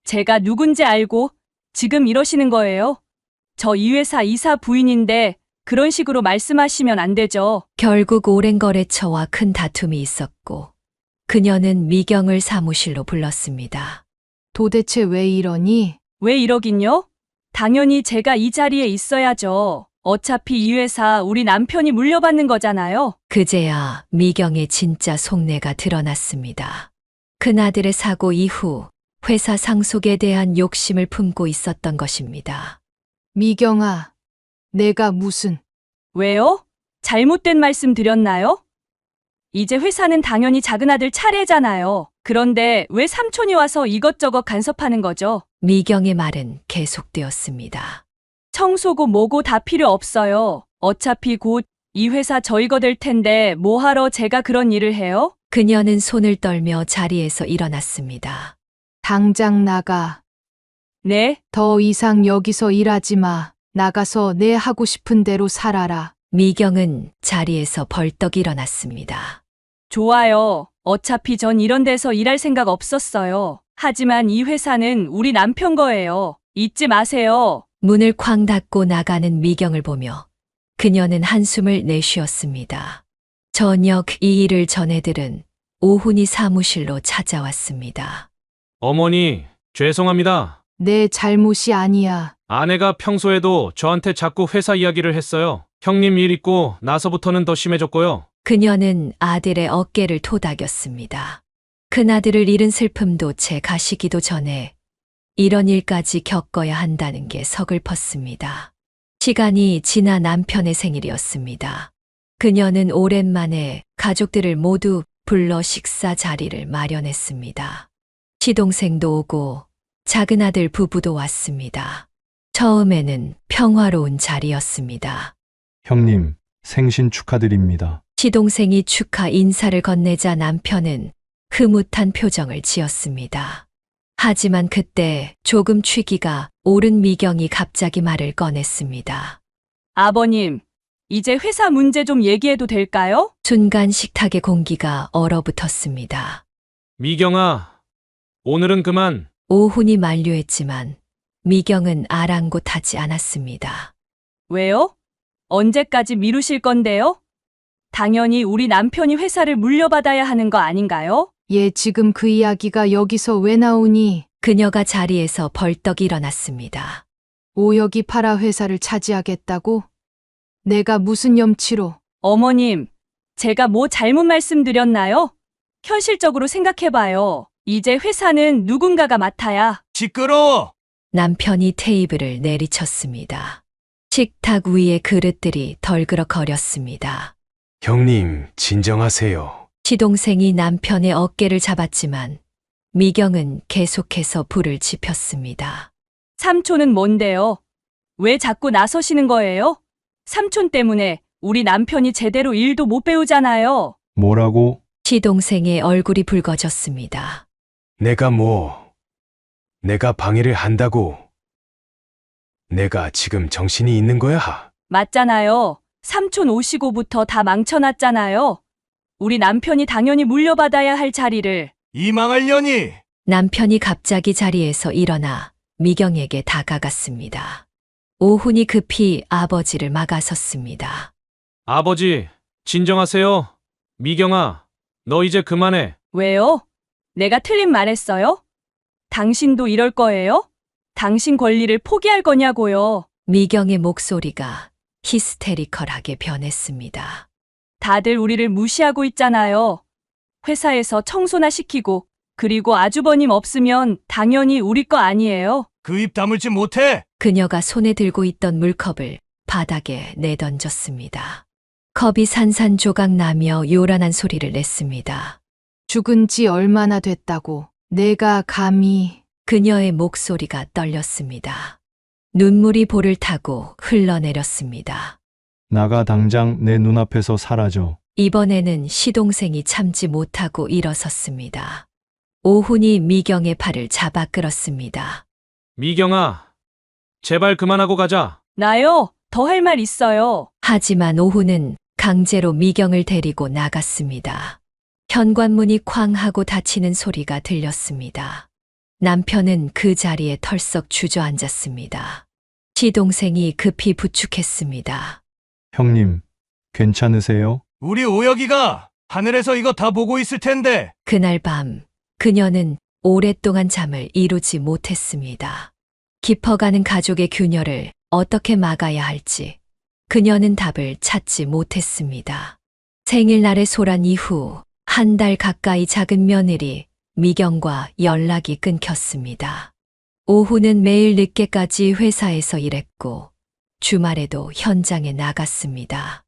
제가 누군지 알고 지금 이러시는 거예요? 저 이 회사 이사 부인인데 그런 식으로 말씀하시면 안 되죠. 결국 오랜 거래처와 큰 다툼이 있었고 그녀는 미경을 사무실로 불렀습니다. 도대체 왜 이러니? 왜 이러긴요? 당연히 제가 이 자리에 있어야죠. 어차피 이 회사 우리 남편이 물려받는 거잖아요. 그제야 미경의 진짜 속내가 드러났습니다. 큰아들의 사고 이후 회사 상속에 대한 욕심을 품고 있었던 것입니다. 미경아, 내가 무슨... 왜요? 잘못된 말씀 드렸나요? 이제 회사는 당연히 작은아들 차례잖아요. 그런데 왜 삼촌이 와서 이것저것 간섭하는 거죠? 미경의 말은 계속되었습니다. 청소고 뭐고 다 필요 없어요. 어차피 곧 이 회사 저희 거 될 텐데 뭐하러 제가 그런 일을 해요? 그녀는 손을 떨며 자리에서 일어났습니다. 당장 나가. 네? 더 이상 여기서 일하지 마. 나가서 내 하고 싶은 대로 살아라. 미경은 자리에서 벌떡 일어났습니다. 좋아요. 어차피 전 이런 데서 일할 생각 없었어요. 하지만 이 회사는 우리 남편 거예요. 잊지 마세요. 문을 쾅 닫고 나가는 미경을 보며 그녀는 한숨을 내쉬었습니다. 저녁 이 일을 전해들은 오훈이 사무실로 찾아왔습니다. 어머니, 죄송합니다. 내 잘못이 아니야. 아내가 평소에도 저한테 자꾸 회사 이야기를 했어요. 형님 일 있고 나서부터는 더 심해졌고요. 그녀는 아들의 어깨를 토닥였습니다. 큰아들을 잃은 슬픔도 채 가시기도 전에 이런 일까지 겪어야 한다는 게 서글펐습니다. 시간이 지나 남편의 생일이었습니다. 그녀는 오랜만에 가족들을 모두 불러 식사 자리를 마련했습니다. 시동생도 오고 작은 아들 부부도 왔습니다. 처음에는 평화로운 자리였습니다. 형님, 생신 축하드립니다. 시동생이 축하 인사를 건네자 남편은 흐뭇한 표정을 지었습니다. 하지만 그때 조금 취기가 오른 미경이 갑자기 말을 꺼냈습니다. 아버님, 이제 회사 문제 좀 얘기해도 될까요? 순간 식탁의 공기가 얼어붙었습니다. 미경아, 오늘은 그만. 오훈이 만류했지만 미경은 아랑곳하지 않았습니다. 왜요? 언제까지 미루실 건데요? 당연히 우리 남편이 회사를 물려받아야 하는 거 아닌가요? 얘 지금 그 이야기가 여기서 왜 나오니? 그녀가 자리에서 벌떡 일어났습니다. 오혁이 팔아 회사를 차지하겠다고? 내가 무슨 염치로? 어머님, 제가 뭐 잘못 말씀드렸나요? 현실적으로 생각해봐요. 이제 회사는 누군가가 맡아야. 시끄러워! 남편이 테이블을 내리쳤습니다. 식탁 위의 그릇들이 덜그럭거렸습니다. 형님, 진정하세요. 시동생이 남편의 어깨를 잡았지만 미경은 계속해서 불을 지폈습니다. 삼촌은 뭔데요? 왜 자꾸 나서시는 거예요? 삼촌 때문에 우리 남편이 제대로 일도 못 배우잖아요. 뭐라고? 시동생의 얼굴이 붉어졌습니다. 내가 방해를 한다고. 내가 지금 정신이 있는 거야? 맞잖아요. 삼촌 오시고부터 다 망쳐놨잖아요. 우리 남편이 당연히 물려받아야 할 자리를. 이 망할 년이! 남편이 갑자기 자리에서 일어나 미경에게 다가갔습니다. 오훈이 급히 아버지를 막아섰습니다. 아버지, 진정하세요. 미경아, 너 이제 그만해. 왜요? 내가 틀린 말했어요? 당신도 이럴 거예요? 당신 권리를 포기할 거냐고요. 미경의 목소리가 히스테리컬하게 변했습니다. 다들 우리를 무시하고 있잖아요. 회사에서 청소나 시키고, 그리고 아주버님 없으면 당연히 우리 거 아니에요. 그 입 다물지 못해! 그녀가 손에 들고 있던 물컵을 바닥에 내던졌습니다. 컵이 산산조각 나며 요란한 소리를 냈습니다. 죽은 지 얼마나 됐다고. 내가 감히. 그녀의 목소리가 떨렸습니다. 눈물이 볼을 타고 흘러내렸습니다. 나가 당장 내 눈앞에서 사라져. 이번에는 시동생이 참지 못하고 일어섰습니다. 오훈이 미경의 팔을 잡아 끌었습니다. 미경아, 제발 그만하고 가자. 나요? 더 할 말 있어요. 하지만 오훈은 강제로 미경을 데리고 나갔습니다. 현관문이 쾅 하고 닫히는 소리가 들렸습니다. 남편은 그 자리에 털썩 주저앉았습니다. 시동생이 급히 부축했습니다. 형님, 괜찮으세요? 우리 오혁이가 하늘에서 이거 다 보고 있을 텐데. 그날 밤 그녀는 오랫동안 잠을 이루지 못했습니다. 깊어가는 가족의 균열을 어떻게 막아야 할지 그녀는 답을 찾지 못했습니다. 생일날의 소란 이후 한 달 가까이 작은 며느리 미경과 연락이 끊겼습니다. 오후는 매일 늦게까지 회사에서 일했고 주말에도 현장에 나갔습니다.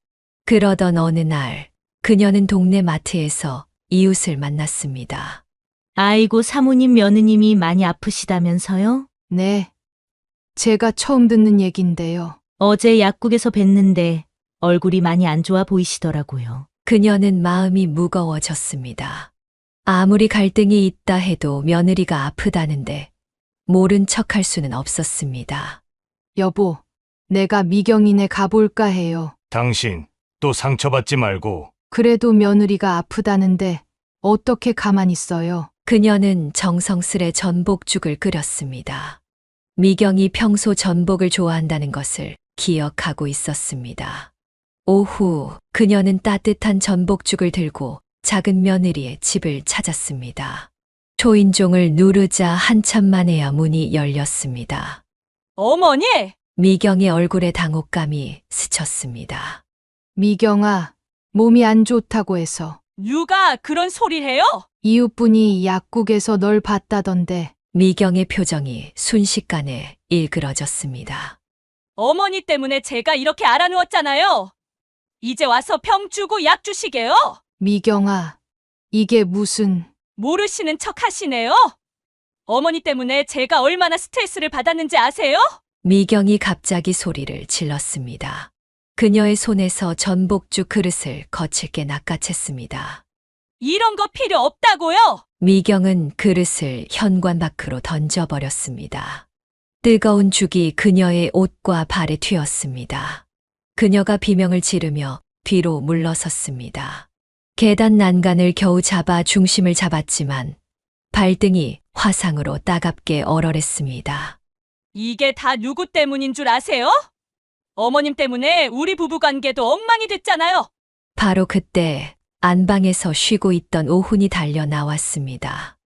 그러던 어느 날 그녀는 동네 마트에서 이웃을 만났습니다. 아이고 사모님 며느님이 많이 아프시다면서요? 네. 제가 처음 듣는 얘긴데요. 어제 약국에서 뵀는데 얼굴이 많이 안 좋아 보이시더라고요. 그녀는 마음이 무거워졌습니다. 아무리 갈등이 있다 해도 며느리가 아프다는데 모른 척할 수는 없었습니다. 여보, 내가 미경이네 가볼까 해요. 당신 또 상처받지 말고. 그래도 며느리가 아프다는데 어떻게 가만히 있어요? 그녀는 정성스레 전복죽을 끓였습니다. 미경이 평소 전복을 좋아한다는 것을 기억하고 있었습니다. 오후 그녀는 따뜻한 전복죽을 들고 작은 며느리의 집을 찾았습니다. 초인종을 누르자 한참 만에야 문이 열렸습니다. 어머니! 미경의 얼굴에 당혹감이 스쳤습니다. 미경아, 몸이 안 좋다고 해서. 누가 그런 소리 해요? 이웃분이 약국에서 널 봤다던데. 미경의 표정이 순식간에 일그러졌습니다. 어머니 때문에 제가 이렇게 알아누웠잖아요. 이제 와서 평 주고 약 주시게요? 미경아, 이게 무슨... 모르시는 척 하시네요? 어머니 때문에 제가 얼마나 스트레스를 받았는지 아세요? 미경이 갑자기 소리를 질렀습니다. 그녀의 손에서 전복죽 그릇을 거칠게 낚아챘습니다. 이런 거 필요 없다고요? 미경은 그릇을 현관 밖으로 던져버렸습니다. 뜨거운 죽이 그녀의 옷과 발에 튀었습니다. 그녀가 비명을 지르며 뒤로 물러섰습니다. 계단 난간을 겨우 잡아 중심을 잡았지만 발등이 화상으로 따갑게 얼얼했습니다. 이게 다 누구 때문인 줄 아세요? 어머님 때문에 우리 부부관계도 엉망이 됐잖아요. 바로 그때 안방에서 쉬고 있던 오훈이 달려 나왔습니다.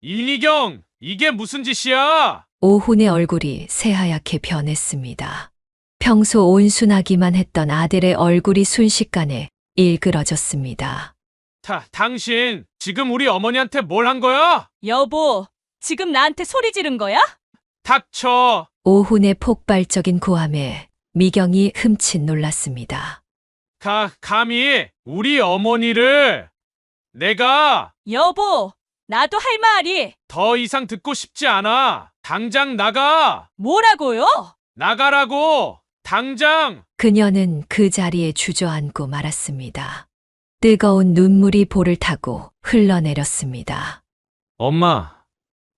이미경, 이게 무슨 짓이야? 오훈의 얼굴이 새하얗게 변했습니다. 평소 온순하기만 했던 아들의 얼굴이 순식간에 일그러졌습니다. 당신 지금 우리 어머니한테 뭘 한 거야? 여보, 지금 나한테 소리 지른 거야? 닥쳐. 오훈의 폭발적인 고함에 미경이 흠칫 놀랐습니다. 감히 우리 어머니를 내가 여보, 나도 할 말이. 더 이상 듣고 싶지 않아. 당장 나가. 뭐라고요? 나가라고. 당장. 그녀는 그 자리에 주저앉고 말았습니다. 뜨거운 눈물이 볼을 타고 흘러내렸습니다. 엄마,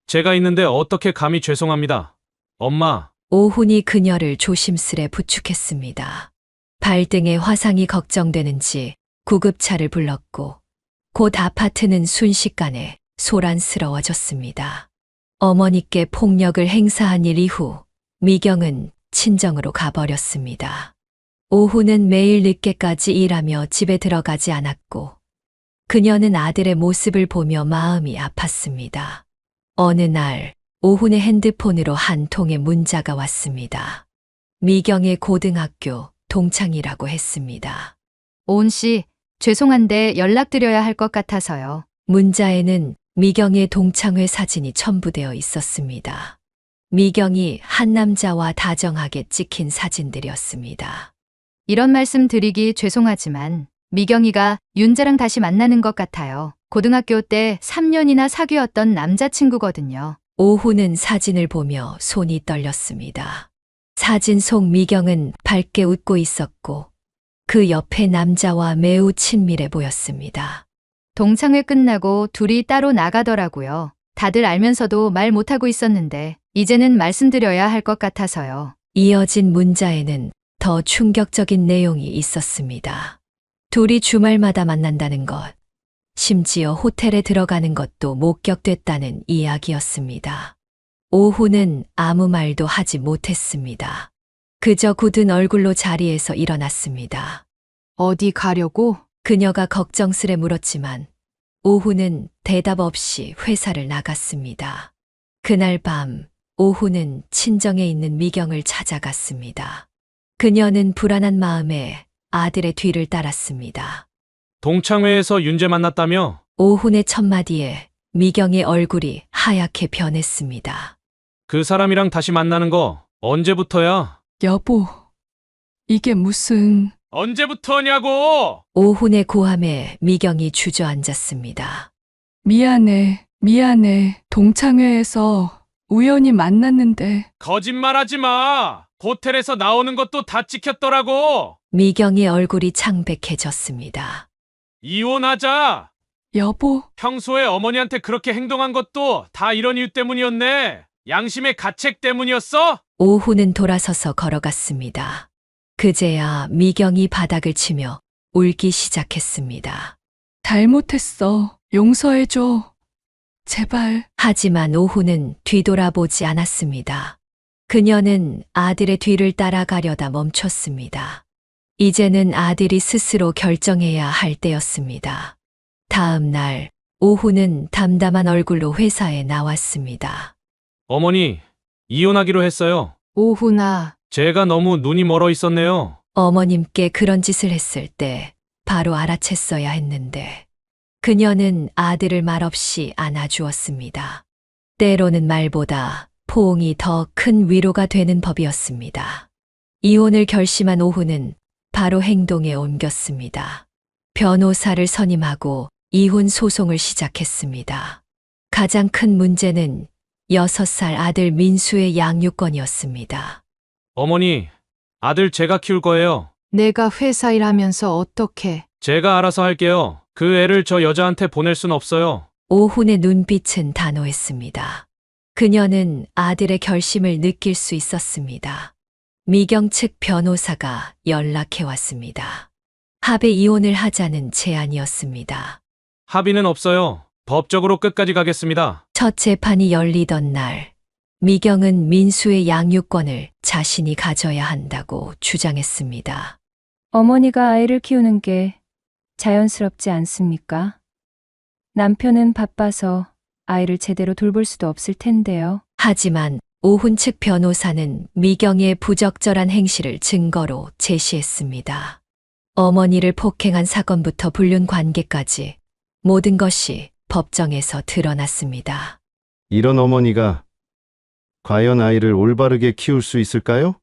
제가 있는데 어떻게 감히 죄송합니다. 엄마. 오훈이 그녀를 조심스레 부축했습니다. 발등에 화상이 걱정되는지 구급차를 불렀고 곧 아파트는 순식간에 소란스러워졌습니다. 어머니께 폭력을 행사한 일 이후 미경은 친정으로 가버렸습니다. 오훈은 매일 늦게까지 일하며 집에 들어가지 않았고 그녀는 아들의 모습을 보며 마음이 아팠습니다. 어느 날 오훈의 핸드폰으로 한 통의 문자가 왔습니다. 미경의 고등학교 동창이라고 했습니다. 오은 씨, 죄송한데 연락드려야 할 것 같아서요. 문자에는 미경의 동창회 사진이 첨부되어 있었습니다. 미경이 한 남자와 다정하게 찍힌 사진들이었습니다. 이런 말씀 드리기 죄송하지만 미경이가 윤자랑 다시 만나는 것 같아요. 고등학교 때 3년이나 사귀었던 남자친구거든요. 오훈은 사진을 보며 손이 떨렸습니다. 사진 속 미경은 밝게 웃고 있었고 그 옆에 남자와 매우 친밀해 보였습니다. 동창회 끝나고 둘이 따로 나가더라고요. 다들 알면서도 말 못하고 있었는데 이제는 말씀드려야 할 것 같아서요. 이어진 문자에는 더 충격적인 내용이 있었습니다. 둘이 주말마다 만난다는 것, 심지어 호텔에 들어가는 것도 목격됐다는 이야기였습니다. 오훈은 아무 말도 하지 못했습니다. 그저 굳은 얼굴로 자리에서 일어났습니다. 어디 가려고? 그녀가 걱정스레 물었지만 오훈은 대답 없이 회사를 나갔습니다. 그날 밤 오훈은 친정에 있는 미경을 찾아갔습니다. 그녀는 불안한 마음에 아들의 뒤를 따랐습니다. 동창회에서 윤재 만났다며? 오훈의 첫마디에 미경의 얼굴이 하얗게 변했습니다. 그 사람이랑 다시 만나는 거 언제부터야? 여보, 이게 무슨... 언제부터냐고! 오훈의 고함에 미경이 주저앉았습니다. 미안해. 동창회에서 우연히 만났는데. 거짓말하지 마. 호텔에서 나오는 것도 다 찍혔더라고. 미경의 얼굴이 창백해졌습니다. 이혼하자. 여보. 평소에 어머니한테 그렇게 행동한 것도 다 이런 이유 때문이었네. 양심의 가책 때문이었어? 오훈은 돌아서서 걸어갔습니다. 그제야 미경이 바닥을 치며 울기 시작했습니다. 잘못했어. 용서해줘. 제발. 하지만 오훈은 뒤돌아보지 않았습니다. 그녀는 아들의 뒤를 따라가려다 멈췄습니다. 이제는 아들이 스스로 결정해야 할 때였습니다. 다음 날 오훈은 담담한 얼굴로 회사에 나왔습니다. 어머니, 이혼하기로 했어요. 오훈아. 제가 너무 눈이 멀어 있었네요. 어머님께 그런 짓을 했을 때 바로 알아챘어야 했는데 그녀는 아들을 말없이 안아주었습니다. 때로는 말보다 포옹이 더 큰 위로가 되는 법이었습니다. 이혼을 결심한 오훈은 바로 행동에 옮겼습니다. 변호사를 선임하고 이혼 소송을 시작했습니다. 가장 큰 문제는 6살 아들 민수의 양육권이었습니다. 어머니, 아들 제가 키울 거예요. 내가 회사 일하면서 어떻게? 제가 알아서 할게요. 그 애를 저 여자한테 보낼 순 없어요. 오훈의 눈빛은 단호했습니다. 그녀는 아들의 결심을 느낄 수 있었습니다. 미경 측 변호사가 연락해 왔습니다. 합의 이혼을 하자는 제안이었습니다. 합의는 없어요. 법적으로 끝까지 가겠습니다. 첫 재판이 열리던 날, 미경은 민수의 양육권을 자신이 가져야 한다고 주장했습니다. 어머니가 아이를 키우는 게 자연스럽지 않습니까? 남편은 바빠서 아이를 제대로 돌볼 수도 없을 텐데요. 하지만 오훈 측 변호사는 미경의 부적절한 행실을 증거로 제시했습니다. 어머니를 폭행한 사건부터 불륜 관계까지 모든 것이 법정에서 드러났습니다. 이런 어머니가 과연 아이를 올바르게 키울 수 있을까요?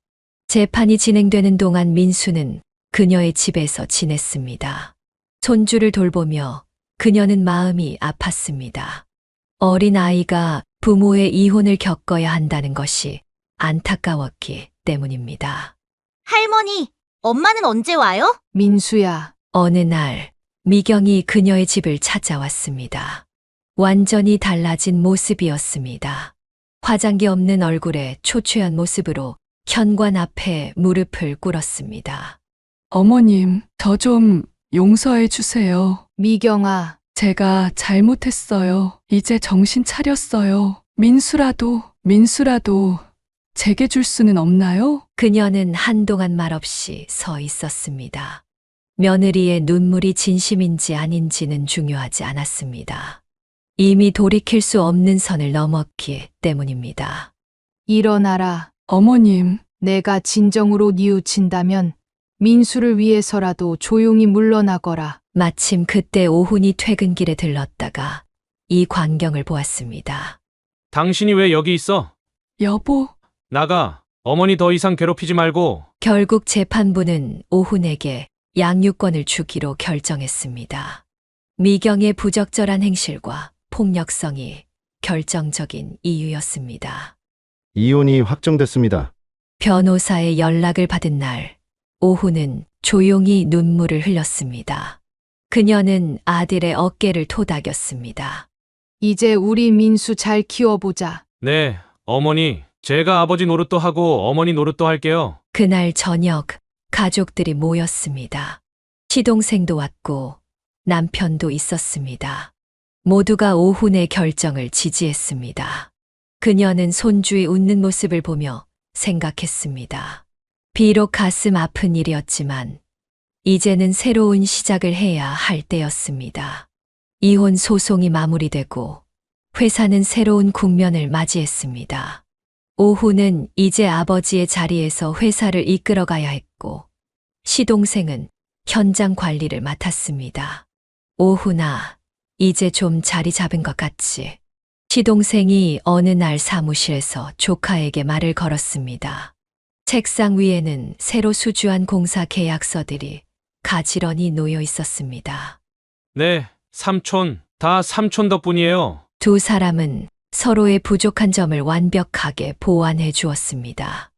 재판이 진행되는 동안 민수는 그녀의 집에서 지냈습니다. 손주를 돌보며 그녀는 마음이 아팠습니다. 어린 아이가 부모의 이혼을 겪어야 한다는 것이 안타까웠기 때문입니다. 할머니, 엄마는 언제 와요? 민수야. 어느 날 미경이 그녀의 집을 찾아왔습니다. 완전히 달라진 모습이었습니다. 화장기 없는 얼굴에 초췌한 모습으로 현관 앞에 무릎을 꿇었습니다. 어머님, 저 좀 용서해 주세요. 미경아. 제가 잘못했어요. 이제 정신 차렸어요. 민수라도 제게 줄 수는 없나요? 그녀는 한동안 말없이 서 있었습니다. 며느리의 눈물이 진심인지 아닌지는 중요하지 않았습니다. 이미 돌이킬 수 없는 선을 넘었기 때문입니다. 일어나라. 어머님, 내가 진정으로 뉘우친다면 민수를 위해서라도 조용히 물러나거라. 마침 그때 오훈이 퇴근길에 들렀다가 이 광경을 보았습니다. 당신이 왜 여기 있어? 여보. 나가. 어머니 더 이상 괴롭히지 말고. 결국 재판부는 오훈에게 양육권을 주기로 결정했습니다. 미경의 부적절한 행실과 폭력성이 결정적인 이유였습니다. 이혼이 확정됐습니다. 변호사의 연락을 받은 날, 오훈은 조용히 눈물을 흘렸습니다. 그녀는 아들의 어깨를 토닥였습니다. 이제 우리 민수 잘 키워보자. 네, 어머니. 제가 아버지 노릇도 하고 어머니 노릇도 할게요. 그날 저녁 가족들이 모였습니다. 시동생도 왔고 남편도 있었습니다. 모두가 오훈의 결정을 지지했습니다. 그녀는 손주의 웃는 모습을 보며 생각했습니다. 비록 가슴 아픈 일이었지만 이제는 새로운 시작을 해야 할 때였습니다. 이혼 소송이 마무리되고 회사는 새로운 국면을 맞이했습니다. 오훈은 이제 아버지의 자리에서 회사를 이끌어가야 했고 시동생은 현장 관리를 맡았습니다. 오훈아, 이제 좀 자리 잡은 것 같지? 시동생이 어느 날 사무실에서 조카에게 말을 걸었습니다. 책상 위에는 새로 수주한 공사 계약서들이 가지런히 놓여 있었습니다. 네, 삼촌. 다 삼촌 덕분이에요. 두 사람은 서로의 부족한 점을 완벽하게 보완해 주었습니다.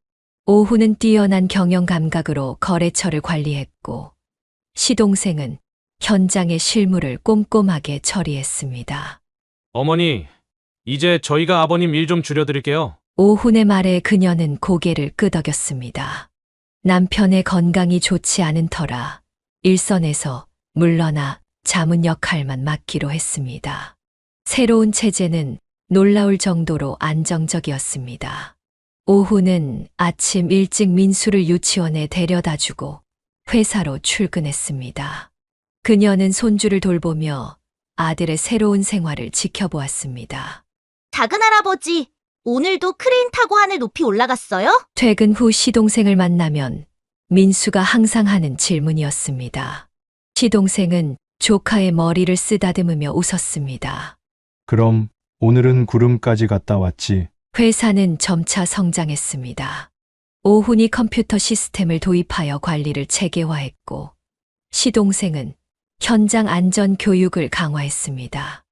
오훈은 뛰어난 경영 감각으로 거래처를 관리했고 시동생은 현장의 실무를 꼼꼼하게 처리했습니다. 어머니, 이제 저희가 아버님 일 좀 줄여드릴게요. 오훈의 말에 그녀는 고개를 끄덕였습니다. 남편의 건강이 좋지 않은 터라 일선에서 물러나 자문 역할만 맡기로 했습니다. 새로운 체제는 놀라울 정도로 안정적이었습니다. 오훈은 아침 일찍 민수를 유치원에 데려다주고 회사로 출근했습니다. 그녀는 손주를 돌보며 아들의 새로운 생활을 지켜보았습니다. 작은 할아버지, 오늘도 크레인 타고 하늘 높이 올라갔어요? 퇴근 후 시동생을 만나면 민수가 항상 하는 질문이었습니다. 시동생은 조카의 머리를 쓰다듬으며 웃었습니다. 그럼 오늘은 구름까지 갔다 왔지. 회사는 점차 성장했습니다. 오훈이 컴퓨터 시스템을 도입하여 관리를 체계화했고 시동생은 현장 안전 교육을 강화했습니다.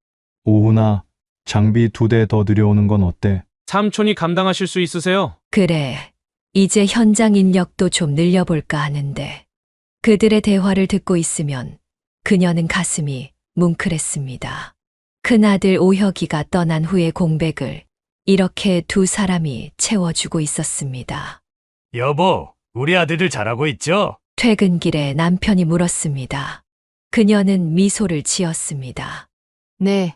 오훈아, 장비 2대 더 들여오는 건 어때? 삼촌이 감당하실 수 있으세요? 그래, 이제 현장 인력도 좀 늘려볼까 하는데 그들의 대화를 듣고 있으면 그녀는 가슴이 뭉클했습니다. 큰아들 오혁이가 떠난 후의 공백을 이렇게 두 사람이 채워주고 있었습니다. 여보, 우리 아들들 잘하고 있죠? 퇴근길에 남편이 물었습니다. 그녀는 미소를 지었습니다. 네.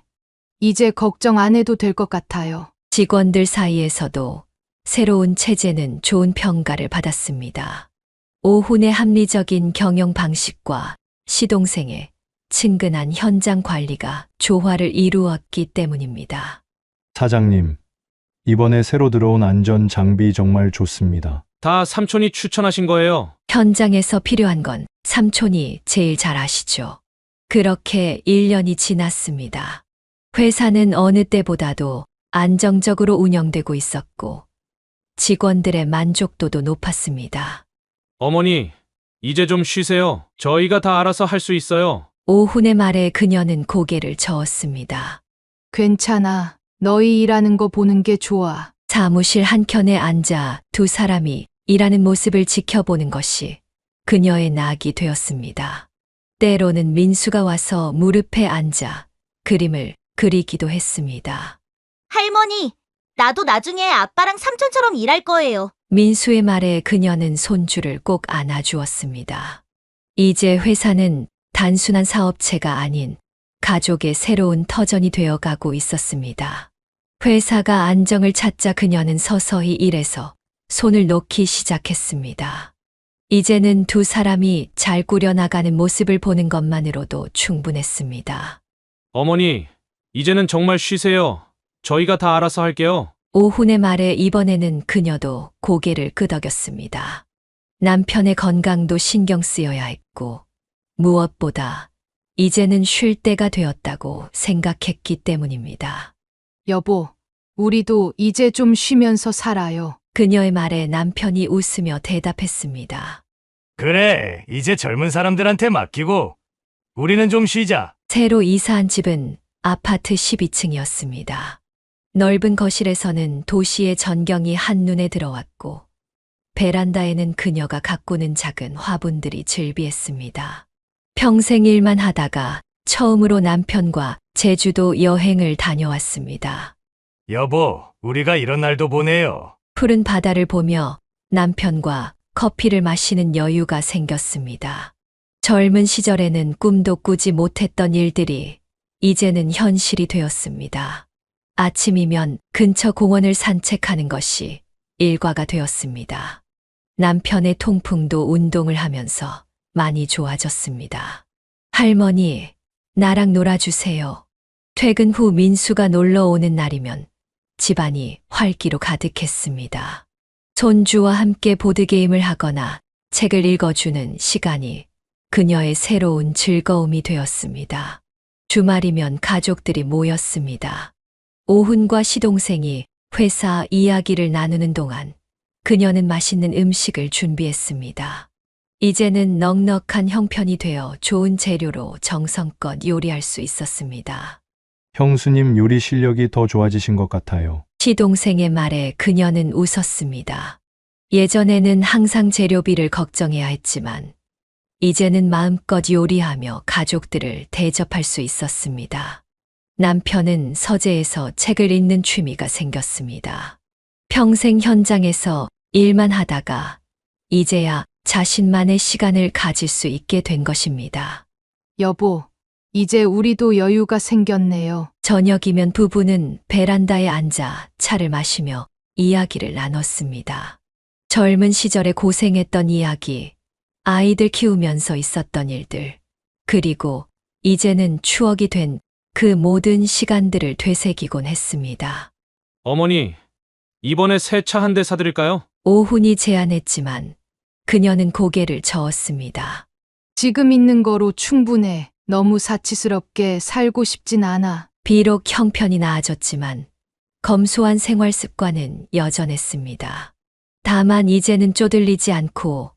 이제 걱정 안 해도 될 것 같아요. 직원들 사이에서도 새로운 체제는 좋은 평가를 받았습니다. 오훈의 합리적인 경영 방식과 시동생의 친근한 현장 관리가 조화를 이루었기 때문입니다. 사장님, 이번에 새로 들어온 안전 장비 정말 좋습니다. 다 삼촌이 추천하신 거예요. 현장에서 필요한 건 삼촌이 제일 잘 아시죠. 그렇게 1년이 지났습니다. 회사는 어느 때보다도 안정적으로 운영되고 있었고 직원들의 만족도도 높았습니다. 어머니, 이제 좀 쉬세요. 저희가 다 알아서 할 수 있어요. 오훈의 말에 그녀는 고개를 저었습니다. 괜찮아. 너희 일하는 거 보는 게 좋아. 사무실 한켠에 앉아 두 사람이 일하는 모습을 지켜보는 것이 그녀의 낙이 되었습니다. 때로는 민수가 와서 무릎에 앉아 그림을 그리기도 했습니다. 할머니, 나도 나중에 아빠랑 삼촌처럼 일할 거예요. 민수의 말에 그녀는 손주를 꼭 안아주었습니다. 이제 회사는 단순한 사업체가 아닌 가족의 새로운 터전이 되어가고 있었습니다. 회사가 안정을 찾자 그녀는 서서히 일에서 손을 놓기 시작했습니다. 이제는 두 사람이 잘 꾸려나가는 모습을 보는 것만으로도 충분했습니다. 어머니, 이제는 정말 쉬세요. 저희가 다 알아서 할게요. 오훈의 말에 이번에는 그녀도 고개를 끄덕였습니다. 남편의 건강도 신경 쓰여야 했고 무엇보다 이제는 쉴 때가 되었다고 생각했기 때문입니다. 여보, 우리도 이제 좀 쉬면서 살아요. 그녀의 말에 남편이 웃으며 대답했습니다. 그래, 이제 젊은 사람들한테 맡기고 우리는 좀 쉬자. 새로 이사한 집은 아파트 12층이었습니다. 넓은 거실에서는 도시의 전경이 한눈에 들어왔고 베란다에는 그녀가 가꾸는 작은 화분들이 즐비했습니다. 평생 일만 하다가 처음으로 남편과 제주도 여행을 다녀왔습니다. 여보, 우리가 이런 날도 보내요. 푸른 바다를 보며 남편과 커피를 마시는 여유가 생겼습니다. 젊은 시절에는 꿈도 꾸지 못했던 일들이 이제는 현실이 되었습니다. 아침이면 근처 공원을 산책하는 것이 일과가 되었습니다. 남편의 통풍도 운동을 하면서 많이 좋아졌습니다. 할머니, 나랑 놀아주세요. 퇴근 후 민수가 놀러 오는 날이면 집안이 활기로 가득했습니다. 손주와 함께 보드게임을 하거나 책을 읽어주는 시간이 그녀의 새로운 즐거움이 되었습니다. 주말이면 가족들이 모였습니다. 오훈과 시동생이 회사 이야기를 나누는 동안 그녀는 맛있는 음식을 준비했습니다. 이제는 넉넉한 형편이 되어 좋은 재료로 정성껏 요리할 수 있었습니다. 형수님 요리 실력이 더 좋아지신 것 같아요. 시동생의 말에 그녀는 웃었습니다. 예전에는 항상 재료비를 걱정해야 했지만 이제는 마음껏 요리하며 가족들을 대접할 수 있었습니다. 남편은 서재에서 책을 읽는 취미가 생겼습니다. 평생 현장에서 일만 하다가 이제야 자신만의 시간을 가질 수 있게 된 것입니다. 여보, 이제 우리도 여유가 생겼네요. 저녁이면 부부는 베란다에 앉아 차를 마시며 이야기를 나눴습니다. 젊은 시절에 고생했던 이야기, 아이들 키우면서 있었던 일들, 그리고 이제는 추억이 된 그 모든 시간들을 되새기곤 했습니다. 어머니, 이번에 새 차 한 대 사드릴까요? 오훈이 제안했지만 그녀는 고개를 저었습니다. 지금 있는 거로 충분해. 너무 사치스럽게 살고 싶진 않아. 비록 형편이 나아졌지만 검소한 생활 습관은 여전했습니다. 다만 이제는 쪼들리지 않고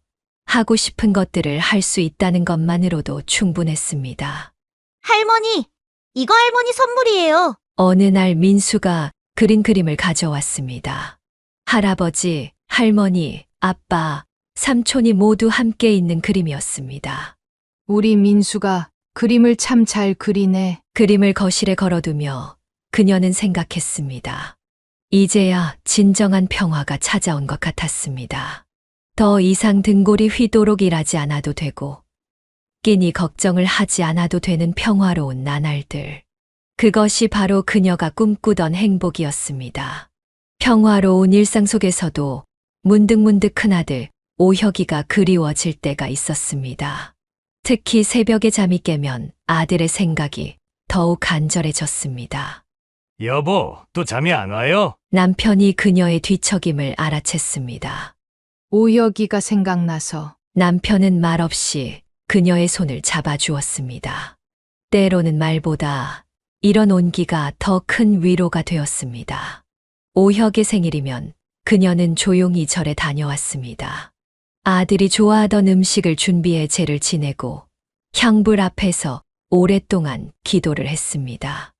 하고 싶은 것들을 할 수 있다는 것만으로도 충분했습니다. 할머니, 이거 할머니 선물이에요. 어느 날 민수가 그린 그림을 가져왔습니다. 할아버지, 할머니, 아빠, 삼촌이 모두 함께 있는 그림이었습니다. 우리 민수가 그림을 참 잘 그리네. 그림을 거실에 걸어두며 그녀는 생각했습니다. 이제야 진정한 평화가 찾아온 것 같았습니다. 더 이상 등골이 휘도록 일하지 않아도 되고 끼니 걱정을 하지 않아도 되는 평화로운 나날들. 그것이 바로 그녀가 꿈꾸던 행복이었습니다. 평화로운 일상 속에서도 문득문득 큰아들 오혁이가 그리워질 때가 있었습니다. 특히 새벽에 잠이 깨면 아들의 생각이 더욱 간절해졌습니다. 여보, 또 잠이 안 와요? 남편이 그녀의 뒤척임을 알아챘습니다. 오혁이가 생각나서. 남편은 말없이 그녀의 손을 잡아주었습니다. 때로는 말보다 이런 온기가 더 큰 위로가 되었습니다. 오혁의 생일이면 그녀는 조용히 절에 다녀왔습니다. 아들이 좋아하던 음식을 준비해 제를 지내고 향불 앞에서 오랫동안 기도를 했습니다.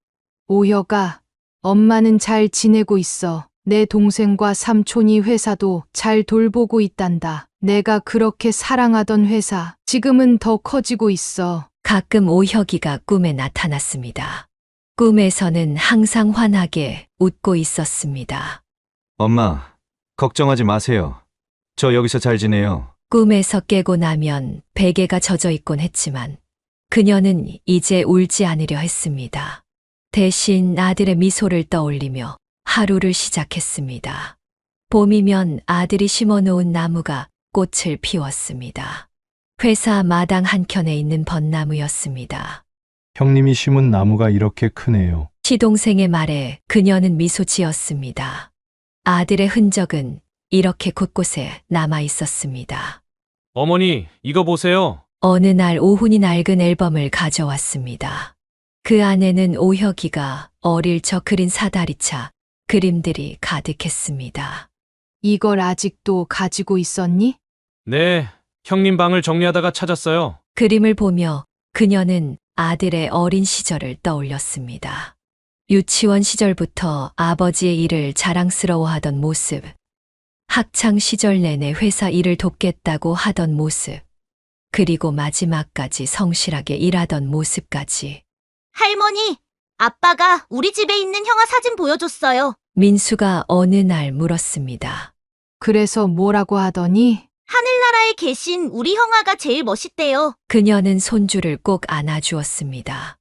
오혁아, 엄마는 잘 지내고 있어. 내 동생과 삼촌이 회사도 잘 돌보고 있단다. 내가 그렇게 사랑하던 회사, 지금은 더 커지고 있어. 가끔 오혁이가 꿈에 나타났습니다. 꿈에서는 항상 환하게 웃고 있었습니다. 엄마, 걱정하지 마세요. 저 여기서 잘 지내요. 꿈에서 깨고 나면 베개가 젖어 있곤 했지만 그녀는 이제 울지 않으려 했습니다. 대신 아들의 미소를 떠올리며 하루를 시작했습니다. 봄이면 아들이 심어놓은 나무가 꽃을 피웠습니다. 회사 마당 한켠에 있는 벚나무였습니다. 형님이 심은 나무가 이렇게 크네요. 시동생의 말에 그녀는 미소 지었습니다. 아들의 흔적은 이렇게 곳곳에 남아 있었습니다. 어머니, 이거 보세요. 어느 날 오훈이 낡은 앨범을 가져왔습니다. 그 안에는 오혁이가 어릴 적 그린 사다리차, 그림들이 가득했습니다. 이걸 아직도 가지고 있었니? 네, 형님 방을 정리하다가 찾았어요. 그림을 보며 그녀는 아들의 어린 시절을 떠올렸습니다. 유치원 시절부터 아버지의 일을 자랑스러워하던 모습, 학창 시절 내내 회사 일을 돕겠다고 하던 모습, 그리고 마지막까지 성실하게 일하던 모습까지. 할머니, 아빠가 우리 집에 있는 형아 사진 보여줬어요. 민수가 어느 날 물었습니다. 그래서 뭐라고 하더니? 하늘나라에 계신 우리 형아가 제일 멋있대요. 그녀는 손주를 꼭 안아주었습니다.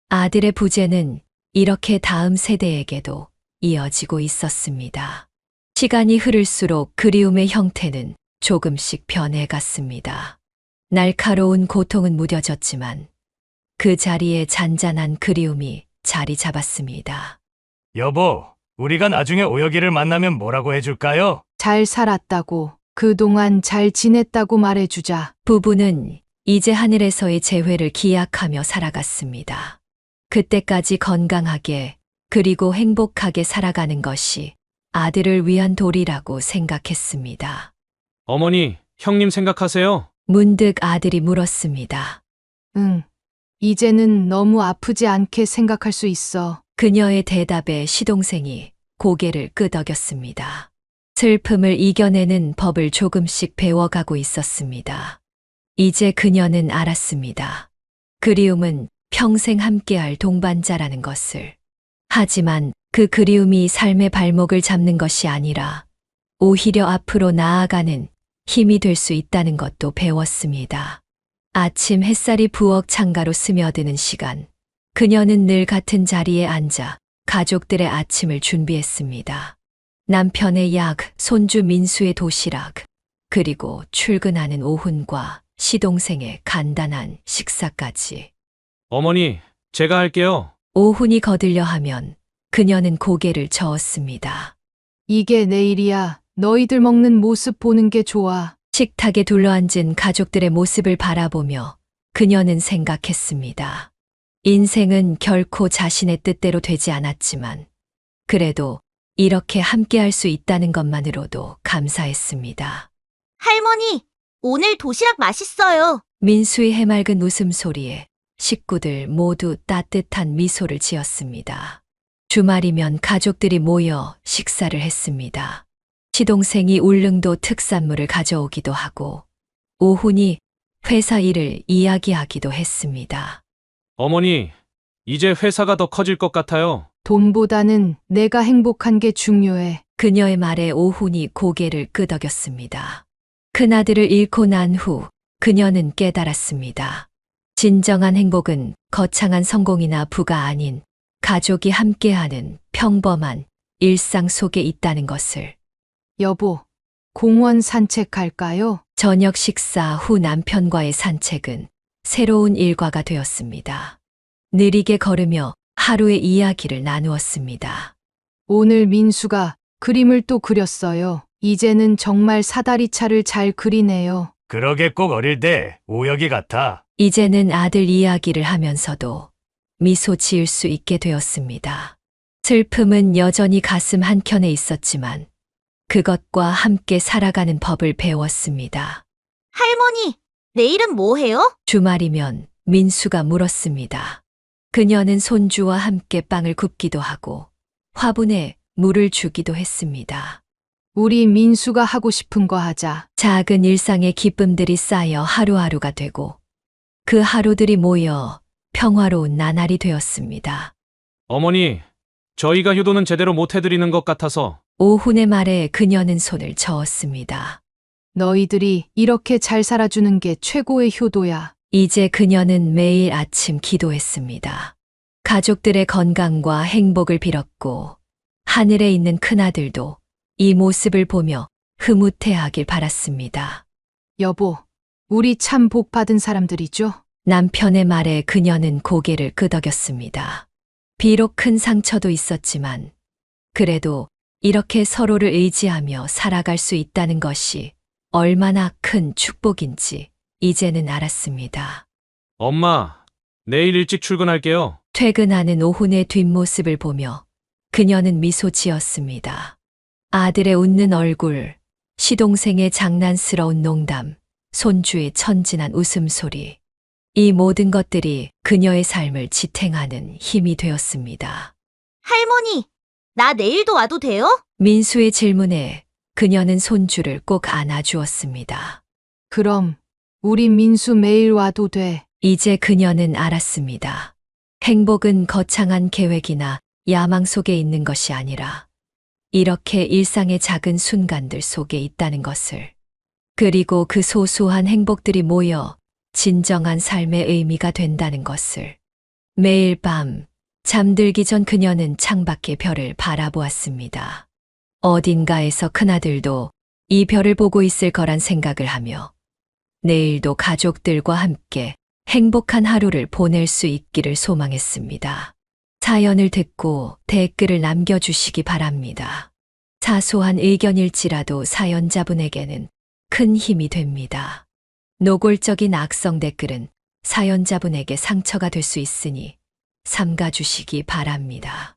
아들의 부재는 이렇게 다음 세대에게도 이어지고 있었습니다. 시간이 흐를수록 그리움의 형태는 조금씩 변해갔습니다. 날카로운 고통은 무뎌졌지만 그 자리에 잔잔한 그리움이 자리 잡았습니다. 여보, 우리가 나중에 오혁이를 만나면 뭐라고 해줄까요? 잘 살았다고, 그동안 잘 지냈다고 말해주자. 부부는 이제 하늘에서의 재회를 기약하며 살아갔습니다. 그때까지 건강하게 그리고 행복하게 살아가는 것이 아들을 위한 도리라고 생각했습니다. 어머니, 형님 생각하세요? 문득 아들이 물었습니다. 응, 이제는 너무 아프지 않게 생각할 수 있어. 그녀의 대답에 시동생이 고개를 끄덕였습니다. 슬픔을 이겨내는 법을 조금씩 배워가고 있었습니다. 이제 그녀는 알았습니다. 그리움은 평생 함께할 동반자라는 것을. 하지만 그 그리움이 삶의 발목을 잡는 것이 아니라 오히려 앞으로 나아가는 힘이 될 수 있다는 것도 배웠습니다. 아침 햇살이 부엌 창가로 스며드는 시간, 그녀는 늘 같은 자리에 앉아 가족들의 아침을 준비했습니다. 남편의 약, 손주 민수의 도시락, 그리고 출근하는 오훈과 시동생의 간단한 식사까지. 어머니, 제가 할게요. 오훈이 거들려 하면 그녀는 고개를 저었습니다. 이게 내일이야. 너희들 먹는 모습 보는 게 좋아. 식탁에 둘러앉은 가족들의 모습을 바라보며 그녀는 생각했습니다. 인생은 결코 자신의 뜻대로 되지 않았지만 그래도 이렇게 함께할 수 있다는 것만으로도 감사했습니다. 할머니, 오늘 도시락 맛있어요. 민수의 해맑은 웃음소리에 식구들 모두 따뜻한 미소를 지었습니다. 주말이면 가족들이 모여 식사를 했습니다. 시동생이 울릉도 특산물을 가져오기도 하고 오훈이 회사 일을 이야기하기도 했습니다. 어머니, 이제 회사가 더 커질 것 같아요. 돈보다는 내가 행복한 게 중요해. 그녀의 말에 오훈이 고개를 끄덕였습니다. 큰아들을 잃고 난 후 그녀는 깨달았습니다. 진정한 행복은 거창한 성공이나 부가 아닌 가족이 함께하는 평범한 일상 속에 있다는 것을. 여보, 공원 산책 갈까요? 저녁 식사 후 남편과의 산책은 새로운 일과가 되었습니다. 느리게 걸으며 하루의 이야기를 나누었습니다. 오늘 민수가 그림을 또 그렸어요. 이제는 정말 사다리차를 잘 그리네요. 그러게 꼭 어릴 때 오혁이 같아. 이제는 아들 이야기를 하면서도 미소 지을 수 있게 되었습니다. 슬픔은 여전히 가슴 한켠에 있었지만 그것과 함께 살아가는 법을 배웠습니다. 할머니, 내일은 뭐 해요? 주말이면 민수가 물었습니다. 그녀는 손주와 함께 빵을 굽기도 하고 화분에 물을 주기도 했습니다. 우리 민수가 하고 싶은 거 하자. 작은 일상의 기쁨들이 쌓여 하루하루가 되고 그 하루들이 모여 평화로운 나날이 되었습니다. 어머니, 저희가 효도는 제대로 못 해드리는 것 같아서. 오훈의 말에 그녀는 손을 저었습니다. 너희들이 이렇게 잘 살아주는 게 최고의 효도야. 이제 그녀는 매일 아침 기도했습니다. 가족들의 건강과 행복을 빌었고 하늘에 있는 큰아들도 이 모습을 보며 흐뭇해하길 바랐습니다. 여보, 우리 참 복 받은 사람들이죠? 남편의 말에 그녀는 고개를 끄덕였습니다. 비록 큰 상처도 있었지만 그래도 이렇게 서로를 의지하며 살아갈 수 있다는 것이 얼마나 큰 축복인지 이제는 알았습니다. 엄마, 내일 일찍 출근할게요. 퇴근하는 오훈의 뒷모습을 보며 그녀는 미소 지었습니다. 아들의 웃는 얼굴, 시동생의 장난스러운 농담, 손주의 천진한 웃음소리. 이 모든 것들이 그녀의 삶을 지탱하는 힘이 되었습니다. 할머니, 나 내일도 와도 돼요? 민수의 질문에 그녀는 손주를 꼭 안아주었습니다. 그럼 우리 민수 매일 와도 돼. 이제 그녀는 알았습니다. 행복은 거창한 계획이나 야망 속에 있는 것이 아니라 이렇게 일상의 작은 순간들 속에 있다는 것을. 그리고 그 소소한 행복들이 모여 진정한 삶의 의미가 된다는 것을. 매일 밤 잠들기 전 그녀는 창밖의 별을 바라보았습니다. 어딘가에서 큰아들도 이 별을 보고 있을 거란 생각을 하며 내일도 가족들과 함께 행복한 하루를 보낼 수 있기를 소망했습니다. 사연을 듣고 댓글을 남겨주시기 바랍니다. 사소한 의견일지라도 사연자분에게는 큰 힘이 됩니다. 노골적인 악성 댓글은 사연자분에게 상처가 될 수 있으니 삼가주시기 바랍니다.